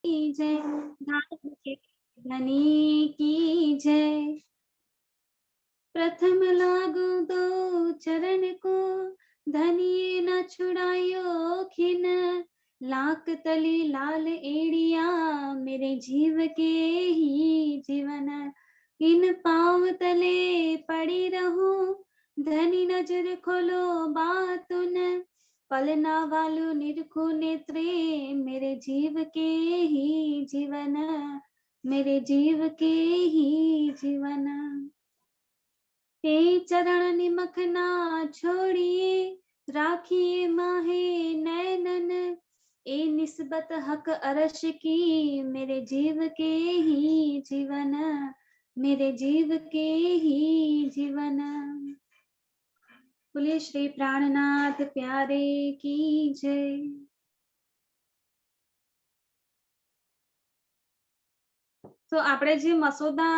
जय, नाथ के धनी की जय। प्रथम लागू दो चरण को, धनिये न छुड़ायो खिन। लाख तली लाल एड़िया, मेरे जीव के ही जीवन। इन पाँव तले पड़ी रहूं, धनी नजर खोलो बातुन। पलना वालू निरखु नेत्रे, मेरे जीव के ही जीवन, मेरे जीव के ही जीवन। हे चरण निमख ना छोड़िए, राखिए माहे नैनन। ए निस्बत हक अरश की, मेरे जीव के ही जीवन, मेरे जीव के ही जीवन। बोलिए श्री प्राणनाथ प्यारे की जय। तो આપણે જે મસોદા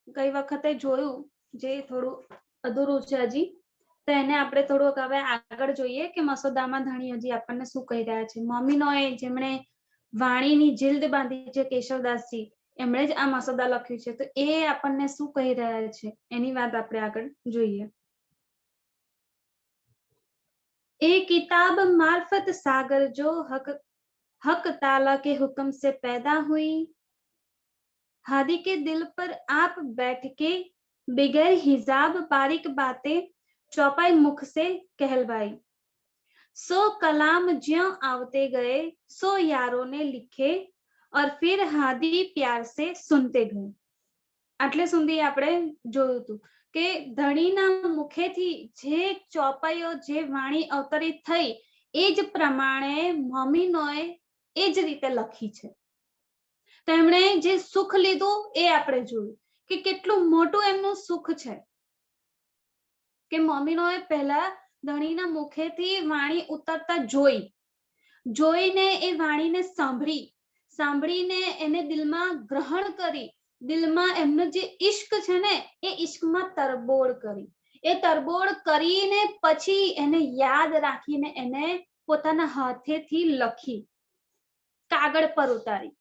ગઈ વખતે જોયું, જે થોડું અધૂરું છે હજી, તો એને આપણે થોડુંક હવે આગળ જોઈએ કે મસોદામાં ધણી હજી આપણને શું કહી રહ્યા છે। મમ્મીનોએ જેમણે વાણીની જીલ્દ બાંધી છે, કેશવદાસજી એમણે જ આ મસોદા લખ્યું છે, તો એ આપણને શું કહી રહ્યા છે એની વાત આપણે આગળ જોઈએ। ए किताब मार्फत सागर जो हक हक ताला के हुक्म से पैदा हुई। हादी के दिल पर आप बैठ के बगैर हिजाब बारीक बातें चौपाई मुख से कहलवाई। सो कलाम ज्यों आवते गए, सो यारों ने लिखे और फिर हादी प्यार से सुनते गए। આટલે સુધી આપણે જોયું હતું કે ધણીના મુખેથી જે ચોપાઈઓ, જે વાણી અવતરિત થઈ, એ જ પ્રમાણે મમ્મીનોએ એ જ રીતે લખી છે। તેમણે જે સુખ લીધું એ આપણે જોયું કે કેટલું મોટું એમનું સુખ છે કે મમ્મીનોએ પહેલા ધણીના મુખેથી વાણી ઉતરતા જોઈને એ વાણીને સાંભળીને એને દિલમાં ગ્રહણ કરી, દિલમાં એમનો જે ઈશ્ક છે ને એ ઈશ્કમાં તરબોળ કરી, એ તરબોળ કરીને પછી એને યાદ રાખીને એને પોતાના હાથેથી લખી, કાગળ પર ઉતારી।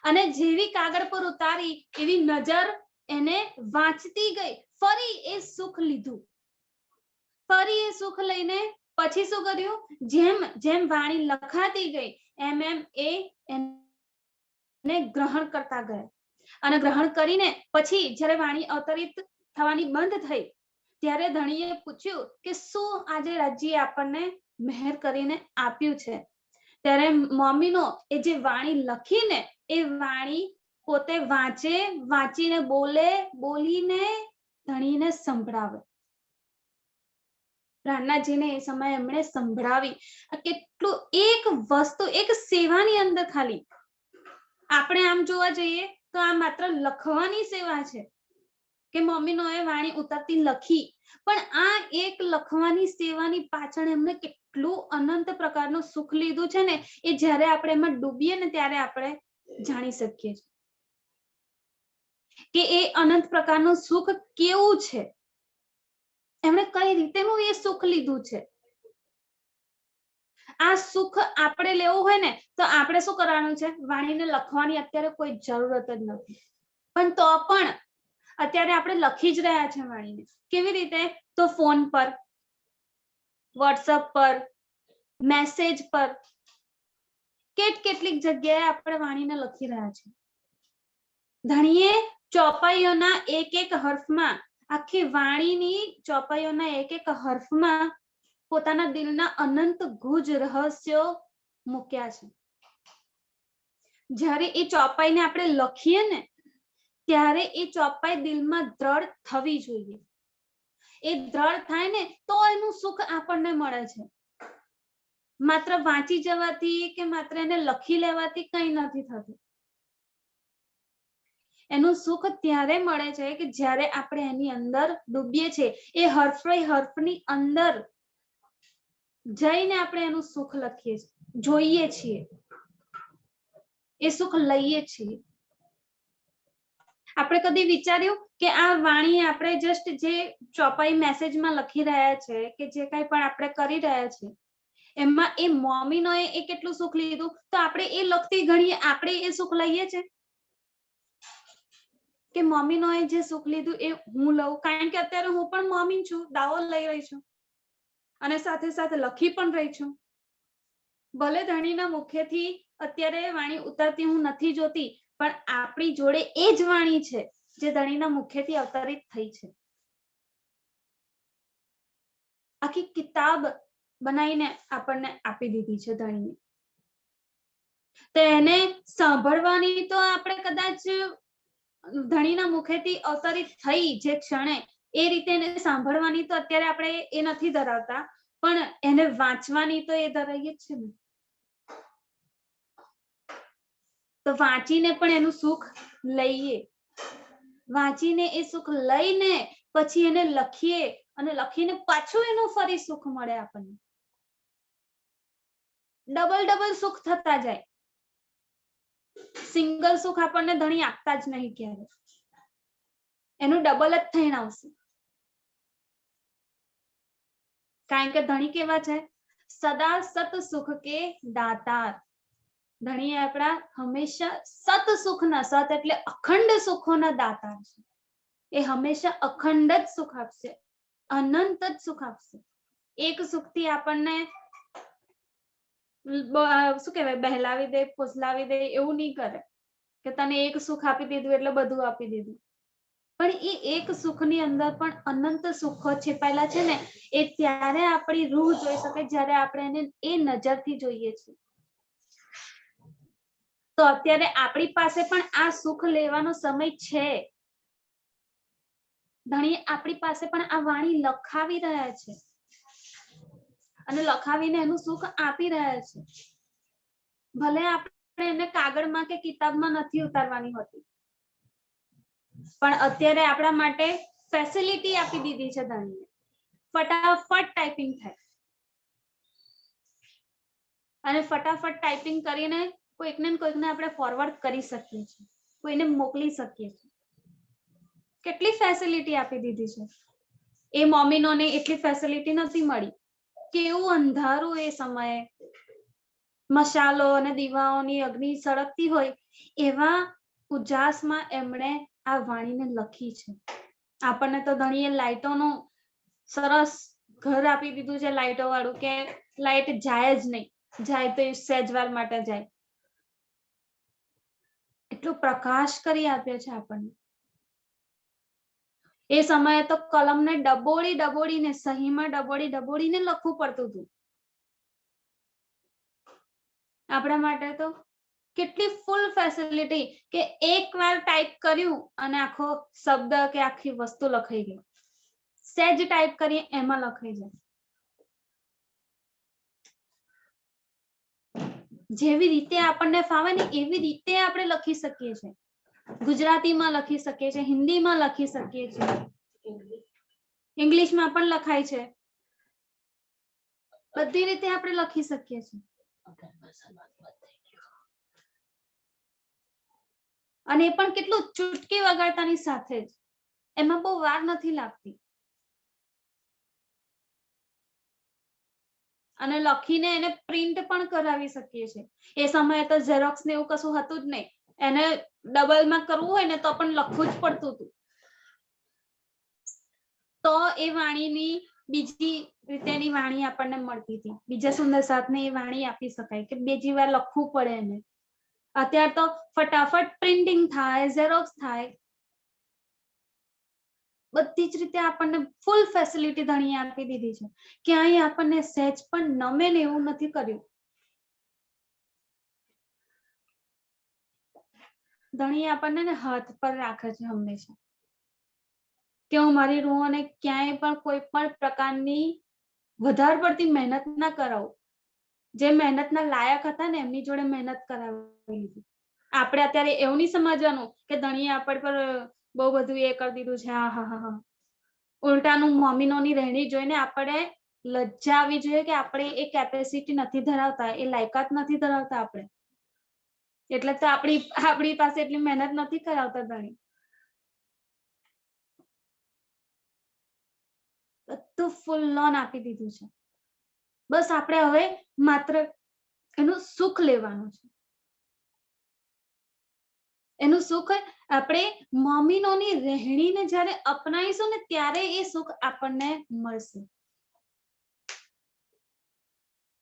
અને જેવી કાગળ પર ઉતારી એવી નજર એને વાંચતી ગઈ, ફરી એ સુખ લીધું, ફરી એ સુખ લઈને પછી શું કર્યું, જેમ જેમ વાણી લખાતી ગઈ એમ એમ એને ગ્રહણ કરતા ગયા। અને ગ્રહણ કરીને પછી જ્યારે વાણી અવતરિત થવાની બંધ થઈ ત્યારે ધણીએ પૂછ્યું કે શું આજે રાજી આપણને મહેર કરીને આપ્યું છે। ત્યારે મમ્મીનો એ જે વાણી લખીને એ વાણી પોતે વાંચે, વાંચીને બોલે, બોલીને ધણીને સંભળાવે। પ્રાણનાથજીને એ સમયે એમણે સંભળાવી। કેટલું એક વસ્તુ, એક સેવાની અંદર ખાલી આપણે આમ જોવા જઈએ તો આ માત્ર લખવાની સેવા છે કે મમ્મીનોએ વાણી ઉતરતી લખી, પણ આ એક લખવાની સેવાની પાછળ એમને કેટલું અનંત પ્રકારનું સુખ લીધું છે ને, એ જ્યારે આપણે એમાં ડૂબીએ ને ત્યારે આપણે જાણી શકીએ કે એ અનંત પ્રકારનું સુખ કેવું છે, એમણે કઈ રીતેનું એ સુખ લીધું છે। આ સુખ આપણે લેવું હોય ને તો આપણે શું કરવાનું છે, વાણીને લખવાની અત્યારે કોઈ જરૂરત જ નથી, પણ તો પણ અત્યારે આપણે લખી જ રહ્યા છે વાણીને। કેવી રીતે? તો ફોન પર, વોટ્સએપ પર, મેસેજ પર, કેટલીક જગ્યાએ આપણે વાણીને લખી રહ્યા છે। ધણીએ ચોપાઈઓના એક એક હર્ફમાં, આખી વાણીની ચોપાઈઓના એક એક હર્ફમાં પોતાના દિલના અનંત ગુજ રહસ્યો મૂક્યા છે। જ્યારે એ ચોપાઈને આપણે લખીએ ને ત્યારે એ ચોપાઈ દિલમાં દ્રઢ થવી જોઈએ। એ દ્રઢ થાય ને તો એનું સુખ આપણને મળે છે। માત્ર વાંચી જવાથી કે માત્ર એને લખી લેવાથી કંઈ નથી થતું। એનું સુખ ત્યારે મળે છે કે જ્યારે આપણે એની અંદર ડૂબીએ છીએ, એ હર્ફની અંદર જઈને આપણે એનું સુખ લખીએ, જોઈએ છીએ, એ સુખ લઈએ છીએ। આપણે કદી વિચાર્યું કે આ વાણી આપણે જસ્ટ જે ચોપાઈ મેસેજમાં લખી રહ્યા છે કે જે કંઈ પણ આપણે કરી રહ્યા છે એમાં એ મમ્મીનોએ એ કેટલું સુખ લીધું, તો આપણે એ લખતી ગણીએ, આપણે એ સુખ લઈએ છે કે મમ્મીનોએ જે સુખ લીધું એ હું લઉં? કારણ કે અત્યારે હું પણ મમ્મી છું, દાવો લઈ રહી છું અને સાથે સાથે લખી પણ રહી છું. ભલે ધણીના મુખેથી અત્યારે વાણી ઉતરતી હું નથી જોતી, પણ આપણી જોડે એ જ વાણી છે જે ધણીના મુખેથી અવતરિત થઈ છે. આખી કિતાબ બનાવીને આપણને આપી દીધી છે ધણીને. તો એને સાંભળવાની તો આપણે કદાચ ધણીના મુખેથી અવતરિત થઈ જે ક્ષણે એ રીતે એને સાંભળવાની તો અત્યારે આપણે એ નથી ધરાવતા, પણ એને વાંચવાની તો એ ધરાવીએ જ છે ને. તો વાંચીને પણ એનું સુખ લઈએ, વાંચીને એ સુખ લઈને પછી એને લખીએ અને લખીને પાછું એનું ફરી સુખ મળે આપણને. ડબલ સુખ થતા જાય. સિંગલ સુખ આપણને ધણી આપતા જ નહીં ક્યારે, એનું ડબલ જ થઈને આવશે. કારણ કે ધણી કેવા છે? સદા સત સુખ કે દાતાર. ધણી આપણા હંમેશા સત સુખના, સત એટલે અખંડ સુખોના દાતાર છે. એ હંમેશા અખંડ જ સુખ આપશે, અનંત જ સુખ આપશે. એક સુખથી આપણને શું કહેવાય, બહેલાવી દે, ફોસલાવી દે એવું નહીં કરે કે તને એક સુખ આપી દીધું એટલે બધું આપી દીધું. પણ એ એક સુખની અંદર પણ અનંત સુખો છેપાયેલા છે ને, એ ત્યારે આપણી રૂહ જોઈ શકે જ્યારે આપણે એને એ નજરથી જોઈએ છીએ. તો અત્યારે આપણી પાસે પણ આ સુખ લેવાનો સમય છે. ધણી આપણી પાસે પણ આ વાણી લખાવી રહ્યા છે અને લખાવીને એનું સુખ આપી રહ્યા છે. ભલે આપણે એને કાગળમાં કે કિતાબમાં નથી ઉતારવાની હોતી, પણ અત્યારે આપણા માટે ફેસિલિટી આપી દીધી છે ધણીએ. ફટાફટ ટાઈપિંગ થાય અને ફટાફટ ટાઈપિંગ કરીને કોઈકને આપણે ફોરવર્ડ કરી શકીએ છીએ, કોઈને મોકલી શકીએ છીએ. કેટલી ફેસિલિટી આપી દીધી છે. એ મમ્મીનોને એટલી ફેસિલિટી નથી મળી. કેવું અંધારું એ સમયે, મશાલો અને દીવાઓની અગ્નિ સળગતી હોય એવા ઉજાસમાં એમણે આ વાણીને લખી છે. આપણને તો ધણીએ લાઈટોનું સરસ ઘર આપી દીધું છે, લાઈટો વાળું, કે લાઈટ જાય જ નહીં, જાય તો એ સહેજવાર માટે જાય. એટલો પ્રકાશ કરી આપ્યો છે આપણને. એ સમયે તો કલમને ડબોડીને સહીમાં ડબોડીને લખવું પડતું હતું. આપણા માટે તો કેટલી ફૂલ ફેસિલિટી કે એકવાર ટાઈપ કર્યું અને આખો શબ્દ કે આખી વસ્તુ લખાઈ ગઈ. સહેજ ટાઈપ કરીએ એમાં લખાઈ જાય. જેવી રીતે આપણને ફાવે ને એવી રીતે આપણે લખી શકીએ છીએ. ગુજરાતીમાં લખી શકીએ છીએ, હિન્દીમાં લખી શકીએ છીએ, ઇંગ્લિશમાં પણ લખાય છે. બધી રીતે આપણે લખી શકીએ છીએ. અને એ પણ કેટલું ચૂટકી વગાડતાની સાથે જ, એમાં બહુ વાર નથી લાગતી. અને લખીને એને પ્રિન્ટ પણ કરાવી શકીએ છીએ. એ સમયે તો ઝેરોક્સ ને એવું કશું હતું જ નહીં. એને ડબલમાં કરવું હોય ને તો પણ લખવું જ પડતું હતું. તો એ વાણીની બીજી રીતેની વાણી આપણને મળતી હતી. બીજા સુંદર સાથને એ વાણી આપી શકાય કે બીજી વાર લખવું પડે એને. અત્યારે તો ફટાફટ પ્રિન્ટિંગ થાય, ઝેરોક્સ થાય. બધી જ રીતે આપણને ફૂલ ફેસિલિટી ધણીએ આપી દીધી છે. ક્યાંય આપણને સહેજ પણ નમે ને એવું નથી કર્યું. ધણી આપણને હાથ પર રાખે છે હંમેશા, કે હું મારી રૂહોને ક્યાંય પણ કોઈ પણ પ્રકારની વધારે પડતી મહેનત ના કરાવું. જે મહેનતના લાયક હતા ને એમની જોડે મહેનત કરાવી લીધી. આપણે અત્યારે એવું નહીં સમજવાનું કે ધણીએ આપણ પર બહુ બધું એ કરી દીધું છે. હા. ઉલટાનું મમ્મીનોની રહેણી જોઈને આપણે લજ્જા આવી જોઈએ કે આપણે એ કેપેસિટી નથી ધરાવતા, એ લાયકાત નથી ધરાવતા આપણે. એટલે તો આપણી પાસે એટલી મહેનત નથી કરાવતા ધણી. બધું ફૂલ લોન આપી દીધું છે. બસ આપણે હવે માત્ર એનું સુખ લેવાનું છે. એનું સુખ આપણે મમ્મીનોની રહેણીને જ્યારે અપનાવીશું ને ત્યારે એ સુખ આપણને મળશે.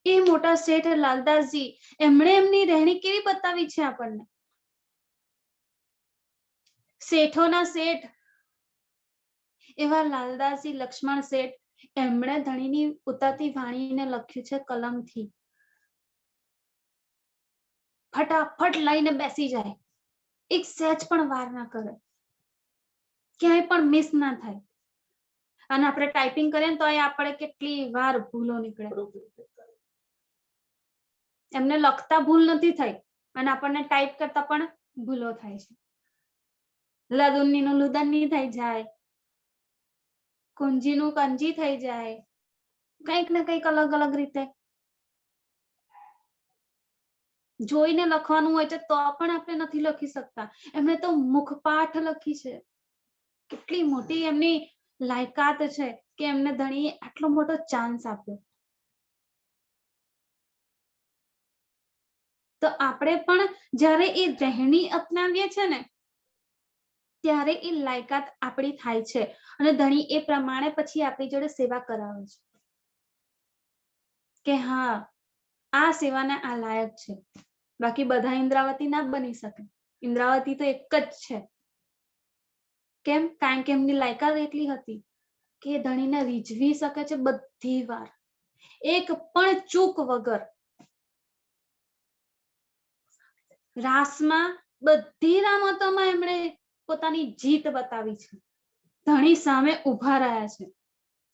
એ મોટા શેઠ લાલદાસજી એમણે એમની રહેણી કેવી બતાવી છે આપણને. શેઠોના શેઠ એવા લાલદાસજી લક્ષ્મણ શેઠ એમણે ધણીની ઉતારતી વાણીને લખ્યું છે કલમથી. ફટાફટ લઈને બેસી જાય, એક સહેજ પણ વાર ના કરે, ક્યાંય પણ મિસ ના થાય. અને આપણે ટાઈપિંગ કરીએ તો આપણે કેટલી વાર ભૂલો નીકળે. એમને લખતા ભૂલ નથી થઈ અને આપણને ટાઈપ કરતા પણ ભૂલો થાય છે. લદુન્ની નું લુદન્ની થઈ જાય, કુંજી નું કંજી થઈ જાય, કંઈક ને કંઈક અલગ અલગ રીતે જોઈને લખવાનું હોય છે તો પણ આપણે નથી લખી શકતા. એમણે તો મુખપાઠ લખી છે. કેટલી મોટી એમની લાયકાત છે કે એમને ધણીએ આટલો મોટો ચાન્સ આપ્યો. તો આપણે પણ જ્યારે એ રહેણી અપનાવીએ છે ને ત્યારે એ લાયકાત આપણી થાય છે અને ધણી એ પ્રમાણે પછી આપણી જોડે સેવા કરાવે છે કે હા આ સેવાને આ લાયક છે. બાકી બધા ઇન્દ્રાવતી ના બની શકે. ઇન્દ્રાવતી તો એક જ છે. કેમ? કારણ કે એમની લાયકાત એટલી હતી કે ધણીને રીઝવી શકે છે બધી વાર, એક પણ ચૂક વગર. રાસમાં બધી રમતોમાં એમણે પોતાની જીત બતાવી છે. ધણી સામે ઉભા રહ્યા છે.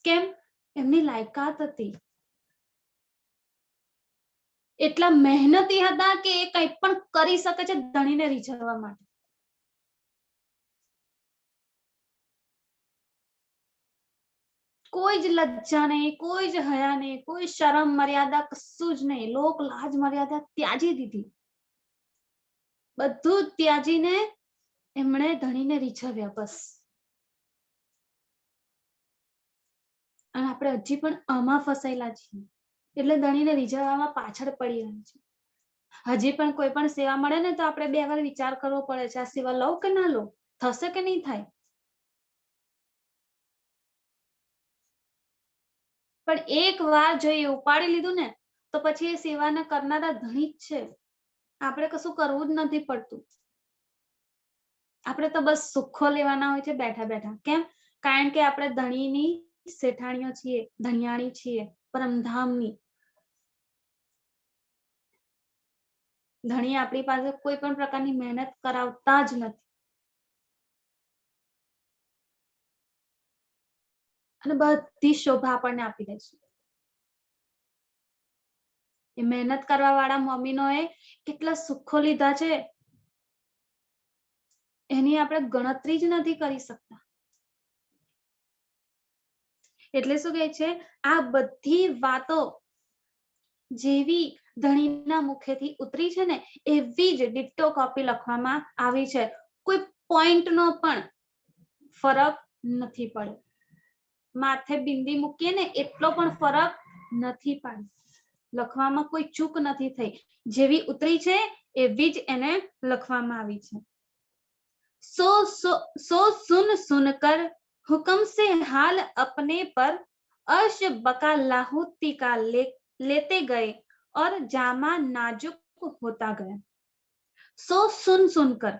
કેમ? એમની લાયકાત હતી. એટલા મહેનતી હતા કે એ કંઈ પણ કરી શકે છે ધણીને રીઝવવા માટે. કોઈ જ લજ્જા નહીં, કોઈ જ હયા નહીં, કોઈ શરમ મર્યાદા કશું જ નહીં. લોક લાજ મર્યાદા ત્યાજી દીધી. બધું જ ત્યાજીને એમણે ધણીને રીઝવ્યા બસ. અને આપણે હજી પણ આમાં ફસાયેલા છીએ એટલે ધણીને રીઝવવામાં પાછળ પડી રહ્યા છે. હજી પણ કોઈ પણ સેવા મળે ને તો આપણે બે વાર વિચાર કરવો પડે છે આ સેવા લઉં કે ના લઉં, થશે કે નહીં થાય. પણ એક વાર જો એ ઉપાડી લીધું ને તો પછી એ સેવાને કરનારા ધણી જ છે. આપણે કશું કરવું જ નથી પડતું. આપણે તો બસ સુખો લેવાના હોય છે બેઠા બેઠા. કેમ? કારણ કે આપણે ધણીની શેઠાણીઓ છીએ, ધણિયાણી છીએ, પરમધામની. ધણી આપણી પાસે કોઈ પણ પ્રકારની મહેનત કરાવતા જ નથી અને બધી શોભા આપણને આપી દે છે. એ મહેનત કરવા વાળા મમ્મીનોએ કેટલા સુખો લીધા છે એની આપણે ગણતરી જ નથી કરી શકતા. એટલે શું કહે છે? આ બધી વાતો જેવી ધણીના મુખેથી ઉતરી છે ને એવી જ ડિટ્ટો કોપી લખવામાં આવી છે. કોઈ પોઈન્ટનો પણ ફરક નથી પડ્યો. માથે બિંદી મૂકીએ ને એટલો પણ ફરક નથી પાડ્યો. લખવામાં કોઈ ચૂક નથી થઈ. જેવી ઉતરી છે એવી જ એને લખવામાં આવી છે. सो सुन सुनकर हुक्म से हाल अपने पर अर्श बका लाहौती का लेते गए और जामा नाजुक होता गया. सो सुन सुनकर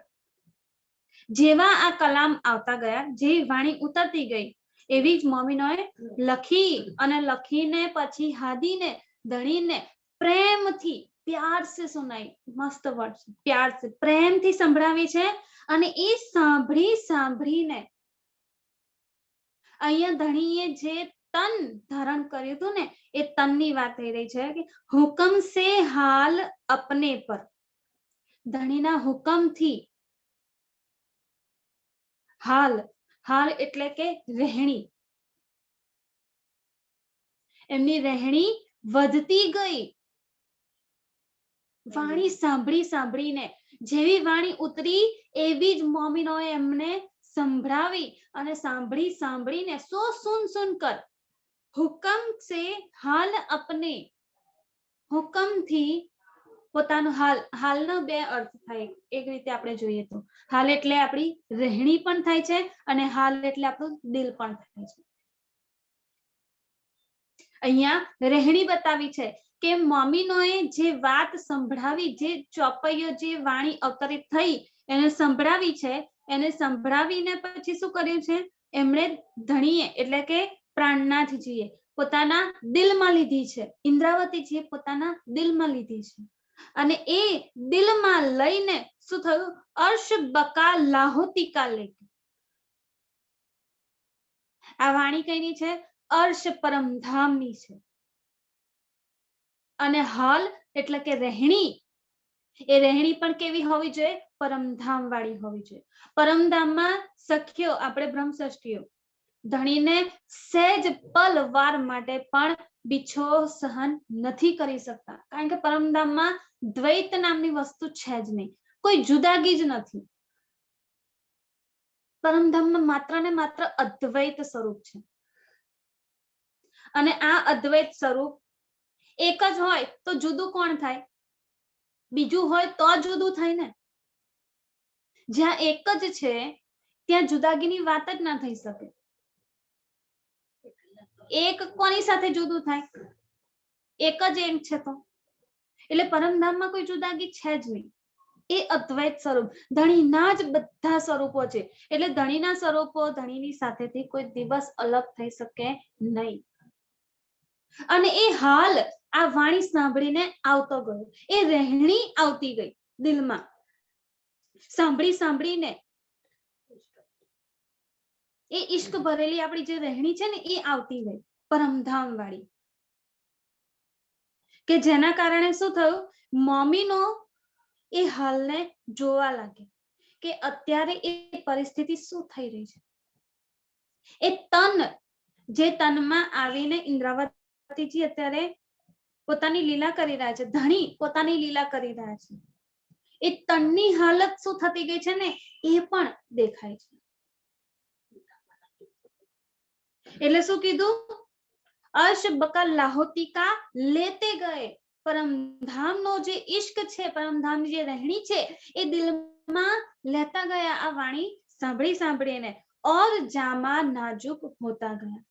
જેવા આ કલામ આવતા ગયા, જેવી વાણી ઉતરતી ગઈ એવી જ મમ્મીનોએ લખી અને લખીને પછી હાદીને ધણીને પ્રેમથી પ્યાર સે સુનાઈ. મસ્ત વર્ડ છે, પ્યાર સે, પ્રેમથી સંભળાવી છે. અને એ સાંભળી સાંભળીને અહીંયા ધણીએ જે તન ધારણ કર્યું હતું ને એ તનની વાત થઈ રહી છે કે હુકમ સે હાલ અપને પર. ધણીના હુકમથી હાલ, હાલ એટલે કે રહેણી, એમની રહેણી વધતી ગઈ. વાણી સાંભળી સાંભળીને જેવી વાણી ઉતરી એવી જ મમ્મીનોએ એમને સંભળાવી અને સાંભળી સાંભળીને સો સુન સુન કર હુકમ સે હાલ અપને, હુકમ થી પોતાનો હાલ, હાલનો બે અર્થ થાય એક રીતે આપણે જોઈએ તો. હાલ એટલે આપણી રહેણી પણ થાય છે અને હાલ એટલે આપણું દિલ પણ થાય છે. અહીંયા રહેણી બતાવી છે કે મમ્મીનોએ જે વાત સંભળાવી, જે ચોપૈયો, જે વાણી અવતરિત થઈ એને સંભળાવી છે, એને સંભળાવીને પછી શું કર્યું છે, એમણે ધણીએ એટલે કે પ્રાણનાથજીએ પોતાના દિલમાં લીધી છે, ઇન્દ્રાવતીજીએ પોતાના દિલમાં લીધી છે. અને એ દિલમાં લઈને શું થયું, અર્શ બકા લાહોતિકા લે. આ વાણી કઈની છે, અર્શ પરમધામની છે. અને હાલ એટલે કે રહેણી, એ રહેણી પણ કેવી હોવી જોઈએ, પરમધામ વાળી હોવી જોઈએ. પરમધામમાં સખ્યો આપણે બ્રહ્મષષ્ઠીઓ ધણીને સહેજ પલ વાર માટે પણ બીછો સહન નથી કરી શકતા, કારણ કે પરમધામમાં દ્વૈત નામની વસ્તુ છે જ નહીં, કોઈ જુદાગી જ નથી. પરમધામમાં માત્ર ને માત્ર અદ્વૈત સ્વરૂપ છે. અને આ અદ્વૈત સ્વરૂપ એક જ હોય તો જુદું કોણ થાય, બીજું હોય તો જુદું થાય ને. જ્યાં એક જ છે ત્યાં જુદાગીની વાત જ ના થઈ શકે. એક કોની સાથે જુદું થાય, એક જ એક છે તો. એટલે પરમધામમાં કોઈ જુદાગી છે જ નહીં, એ અદ્વૈત સ્વરૂપ, ધણીના જ બધા સ્વરૂપો છે. એટલે ધણીના સ્વરૂપો ધણીની સાથેથી કોઈ દિવસ અલગ થઈ શકે નહીં. અને એ હાલ આ વાણી સાંભળીને આવતો ગયો, એ રહેણી આવતી ગઈ દિલમાં, સાંભળી સાંભળીને એ ઈશ્ક ભરેલી આપણી જે રહેણી છે ને એ આવતી ગઈ પરમધામ વાળી. કે જેના કારણે શું થયું, મમ્મીનો એ હાલને જોવા લાગે કે અત્યારે એ પરિસ્થિતિ શું થઈ રહી છે. એ તન, જે તનમાં આવીને ઇન્દ્રાવતીજી અત્યારે પોતાની લીલા કરી રહ્યા છે, ધણી પોતાની લીલા કરી રહ્યા છે, એ તનની હાલત શું થતી ગઈ છે ને એ પણ દેખાય છે. એટલે શું કીધું, અર્શ બકા લાહોતિકા લેતે ગયે. પરમધામનો જે ઈશ્ક છે, પરમધામની જે રહેણી છે એ દિલમાં લેતા ગયા આ વાણી સાંભળી સાંભળીને. ઓર જામા નાજુક હોતા ગયા.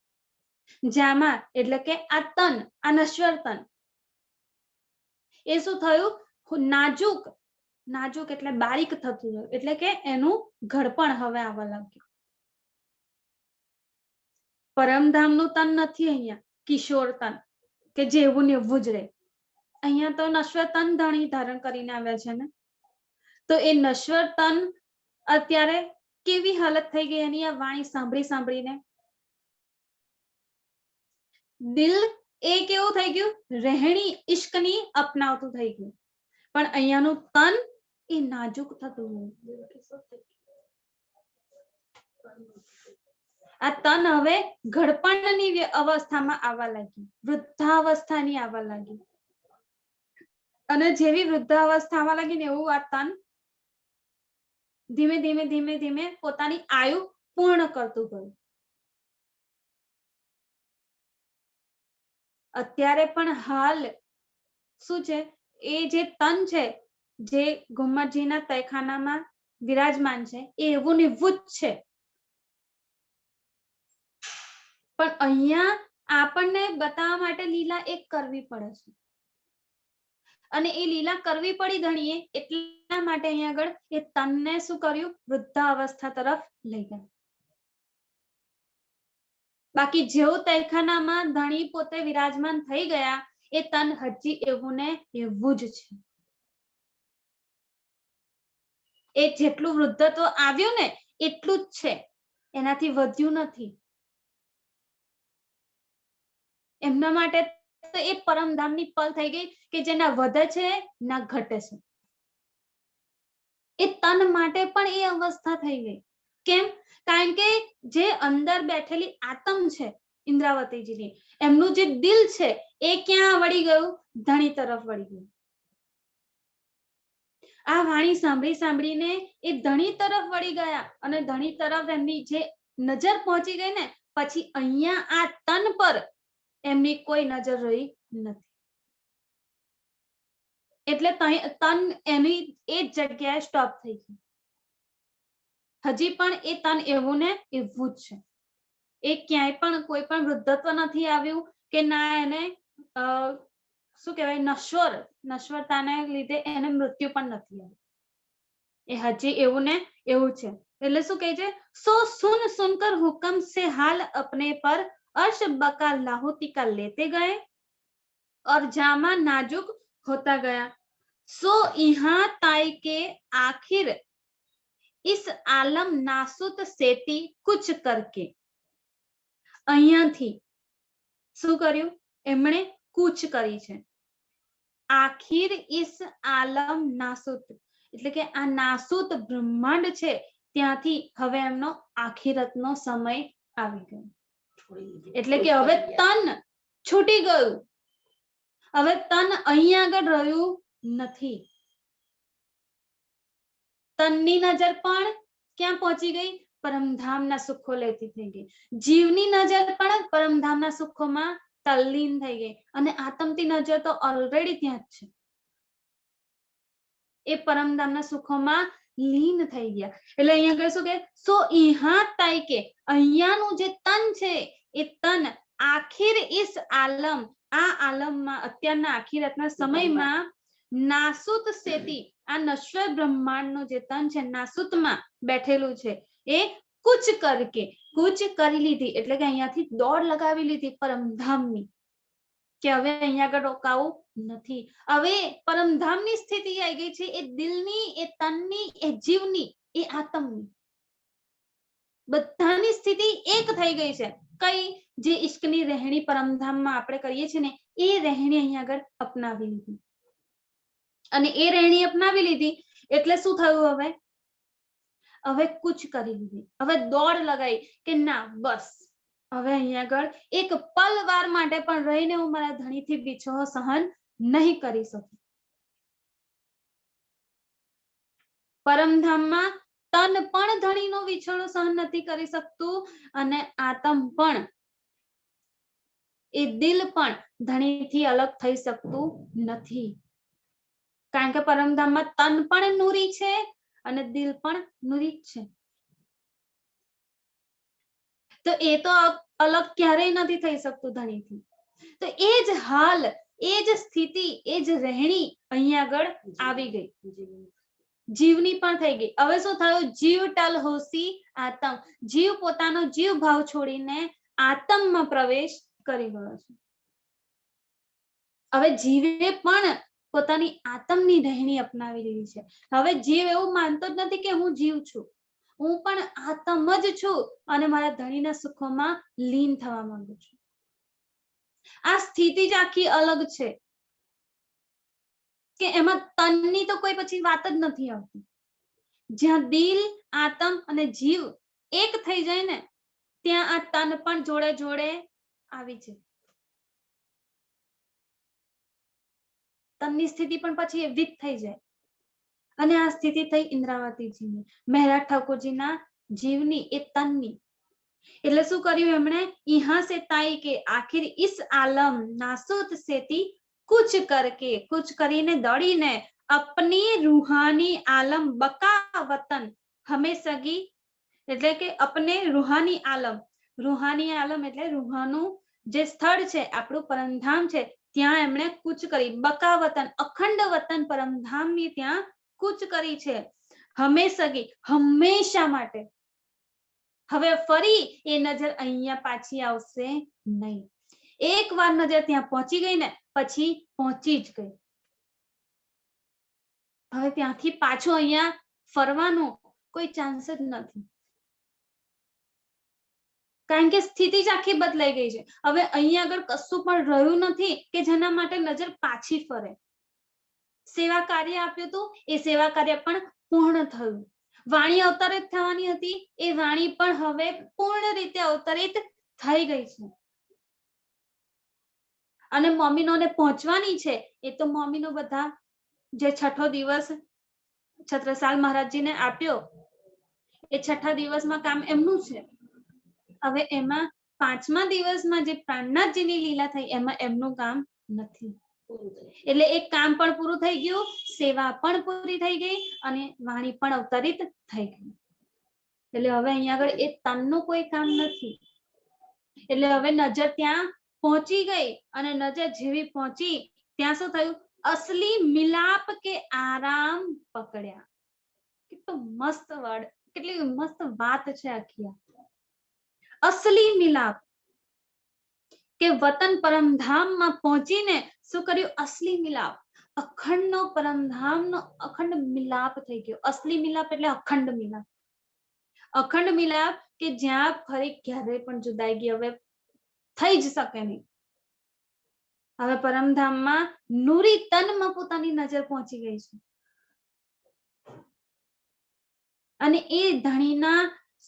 જામા એટલે કે આ તન, આ નશ્વર તન, એ શું થયું, નાજુક, નાજુક એટલે બારીક થતું ગયું, એટલે કે એનું ઘડપણ હવે આવવા લાગ્યું. પરમધામનું તન નથી અહીંયા કિશોર તન કે જેવું ને એવું જ રહે, અહીંયા તો નશ્વર તન ધણી ધારણ કરીને આવ્યા છે ને. તો એ નશ્વર તન અત્યારે કેવી હાલત થઈ ગઈ એની આ વાણી સાંભળી સાંભળીને. દિલ એ કેવું થઈ ગયું, રહેણી ઈશ્કની અપનાવતું થઈ ગયું, પણ અહીંયાનું તન એ નાજુક થતું ગયું. આ તન હવે ઘડપણની અવસ્થામાં આવવા લાગી, વૃદ્ધાવસ્થાની આવવા લાગી. અને જેવી વૃદ્ધાવસ્થા આવવા લાગી ને એવું આ તન ધીમે ધીમે ધીમે ધીમે પોતાની આયુ પૂર્ણ કરતું ગયું. અત્યારે પણ હાલ શું છે, એ જે તન છે જે ગુમ્મતજીના તયખાનામાં વિરાજમાન છે એ એવું ને એવું જ છે. પણ અહીંયા આપણને બતાવવા માટે લીલા એક કરવી પડે છે, અને એ લીલા કરવી પડી ધણીએ એટલા માટે અહીંયા આગળ એ તનને શું કર્યું, વૃદ્ધાવસ્થા તરફ લઈ ગયા. બાકી જેવું તયખાનામાં ધણી પોતે વિરાજમાન થઈ ગયા, એ તન હજી એવું ને એવું જ છે. એ જેટલું વૃદ્ધત્વ આવ્યું ને એટલું જ છે, એનાથી વધ્યું નથી. એમના માટે તો એ પરમધામની પલ થઈ ગઈ કે જે ના વધે છે ના ઘટે છે. એ તન માટે પણ એ અવસ્થા થઈ ગઈ. કેમ? કારણ કે જે અંદર બેઠેલી આત્મ છે ઇન્દ્રાવતીજીની, એમનું જે દિલ છે એ ક્યાં વળી ગયું, ધણી તરફ વળી ગયું. આ વાણી સાંભળી સાંભળીને એ ધણી તરફ વળી ગયા, અને ધણી તરફ એમની જે નજર પહોંચી ગઈ ને પછી અહીંયા આ તન પર એમની કોઈ નજર રહી નથી. એટલે તન એની એ જગ્યાએ સ્ટોપ થઈ ગયું. હજી પણ એ તન એવું ને એવું જ છે. એ ક્યાંય પણ કોઈ પણ વૃદ્ધત્વ નથી આવ્યું કે ના એને શું કહેવાય નશ્વરતાને લીધે એને મૃત્યુ પણ નથી આવ્યું. એ હજી એવું ને એવું છે. એટલે શું કહે છે, સો સુન સુનકર હુકમ સે હાલ અપને પર अर्श बका लाहौती का लेते गए और जामा नाजुक होता गया. सो यहाँ ताई के आखिर इस आलम नासुत सेती कुछ करके. અહીંયાથી શું કર્યું એમણે કૂચ કરી છે. આખિર ઇસ આલમ નાસુત એટલે કે આ નાસુત બ્રહ્માંડ છે ત્યાંથી હવે એમનો આખિરતનો સમય આવી ગયો. એટલે કે હવે તન છૂટી ગયું. હવે તન અહીંયા આગળ રહ્યું નથી. તનની નજર પણ ક્યાં પહોંચી ગઈ? પરમધામના સુખો લેતી થઈ ગઈ. જીવની નજર પણ પરમધામના સુખોમાં તલ્લીન થઈ ગઈ અને આત્મની નજર તો ઓલરેડી ત્યાં જ છે. એ પરમધામના સુખોમાં લીન થઈ ગયા. એટલે અહીંયા આગળ શું કે સો ઇહા તાઈ કે અહીંયાનું જે તન છે એ તન આખિર ઇસ આલમ આ આલમમાં અત્યારના આખિરતના સમયમાં નાસુત સેતી આ નશ્વર બ્રહ્માંડનું જે તન છે નાસુતમાં બેઠેલું છે એ કુચ કરકે કુચ કરી લીધી એટલે કે અહીંયાથી દોડ લગાવી લીધી પરમધામની કે હવે અહીંયા આગળ રોકાવું નથી. હવે પરમધામની સ્થિતિ આવી ગઈ છે. એ દિલની, એ તનની, એ જીવની, એ આત્મની બધાની સ્થિતિ એક થઈ ગઈ છે. કઈ જે ઈશ્કની રહેણી પરમધામમાં આપણે કરીએ છીએ ને એ રહેણી અહીંયા આગળ અપનાવી લીધી. અને એ રહેણી અપનાવી લીધી એટલે શું થયું? હવે કુછ કરી લીધી. હવે દોડ લગાઈ કે ના બસ હવે અહીંયા આગળ એક પલ વાર માટે પણ રહીને હું મારા ધણીથી વિછોહ સહન નહીં કરી શકું. પરમધામમાં તન પણ ધણીનો વિછોડો સહન નથી કરી શકતું અને આત્મ પણ એ દિલ પણ ધણીથી અલગ થઈ શકતું નથી. કારણ કે પરમધામમાં તન પણ નૂરી છે અને દિલ પણ નૂરી છે. તો એ તો અલગ ક્યારેય નથી થઈ શકતું ધણીથી. તો એ જ હાલ, એ જ સ્થિતિ, એ જ રહેણી અહીંયા આગળ આવી ગઈ. જીવની પણ થઈ ગઈ. હવે શું થયું? જીવ ટલ હોસી આત્મ. જીવ પોતાનો જીવ ભાવ છોડીને આત્મમાં પ્રવેશ કરી ગયો છે. હવે જીવે પણ પોતાની આત્મની રહેણી અપનાવી લીધી છે. હવે જીવ એવું માનતો જ નથી કે હું જીવ છું. હું પણ આત્મ જ છું અને મારા ધણીના સુખોમાં લીન થવા માંગુ છું. આ સ્થિતિ જ આખી અલગ છે કે એમાં તનની તો કોઈ પછી વાત જ નથી આવતી. જ્યાં દિલ, આત્મ અને જીવ એક થઈ જાય ને ત્યાં આ તન પણ જોડે જોડે આવી જાય. તનની સ્થિતિ પણ પછી એવી જ થઈ જાય. અને આ સ્થિતિ થઈ ઇન્દ્રાવતીજીની, મહેરાજ ઠાકોરજીના જીવની, એ તનની. એટલે શું કર્યું એમણે? યહાં સે તાઈ કે આખિર ઇસ આલમ નાસુત સેતી કુછ કરકે કુછ કરીને દોડીને અપની રૂહાની આલમ બકા વતન હમેશગી એટલે કે અપને રૂહાની આલમ. રૂહાની આલમ એટલે રૂહાનું જે સ્થળ છે આપણું પરમધામ છે ત્યાં એમણે કૂચ કરી. બકા વતન અખંડ વતન પરમધામની ત્યાં કૂચ કરી છે. હમેશગી હંમેશા માટે. હવે ફરી એ નજર અહીંયા પાછી આવશે નહીં. એક વાર નજર ત્યાં પહોંચી ગઈ ને પછી પહોંચી જ ગઈ. હવે ત્યાંથી પાછું અહીંયા ફરવાનો કોઈ ચાન્સ જ નથી. કારણ કે સ્થિતિ જ આખી બદલાઈ ગઈ છે. હવે અહીંયા આગળ કશું પણ રહ્યું નથી કે જેના માટે નજર પાછી ફરે. સેવા કાર્ય આપ્યું હતું એ સેવા કાર્ય પણ પૂર્ણ થયું. વાણી અવતરિત થવાની હતી એ વાણી પણ હવે પૂર્ણ રીતે અવતરિત થઈ ગઈ છે. અને મોમીનોને પહોંચવાની છે એ તો મોમીનો બધા જે છઠ્ઠો દિવસ છત્રસાલ મહારાજજીને આપ્યો એ છઠ્ઠા દિવસમાં કામ એમનું છે. હવે એમાં પાંચમા દિવસમાં જે પ્રાણનાથજીની લીલા થઈ એમાં એમનું કામ નથી. એટલે એક કામ પણ પૂરું થઈ ગયું, સેવા પણ પૂરી થઈ ગઈ અને વાણી પણ અવતરિત થઈ ગઈ. એટલે હવે અહીંયા આગળ એ તનનું કોઈ કામ નથી. એટલે હવે નજર ત્યાં પહોંચી ગઈ અને નજર જેવી પહોંચી ત્યાં શું થયું? અસલી મિલાપ કે આરામ પકડ્યા. કેટલું મસ્ત વર્ડ, કેટલી મસ્ત વાત છે આખી. અસલી મિલાપ કે વતન પરમધામમાં પહોંચીને શું કર્યું? અસલી મિલાપ, અખંડનો પરમધામનો અખંડ મિલાપ થઈ ગયો. અસલી મિલાપ એટલે અખંડ મિલાપ. અખંડ મિલાપ કે જ્યાં ફરી ક્યારેય પણ જુદાઈગી હવે થઈ જ શકે નહીં. હવે પરમધામમાં નૂરી તનમાં પોતાની નજર પહોંચી ગઈ છે અને એ ધણીના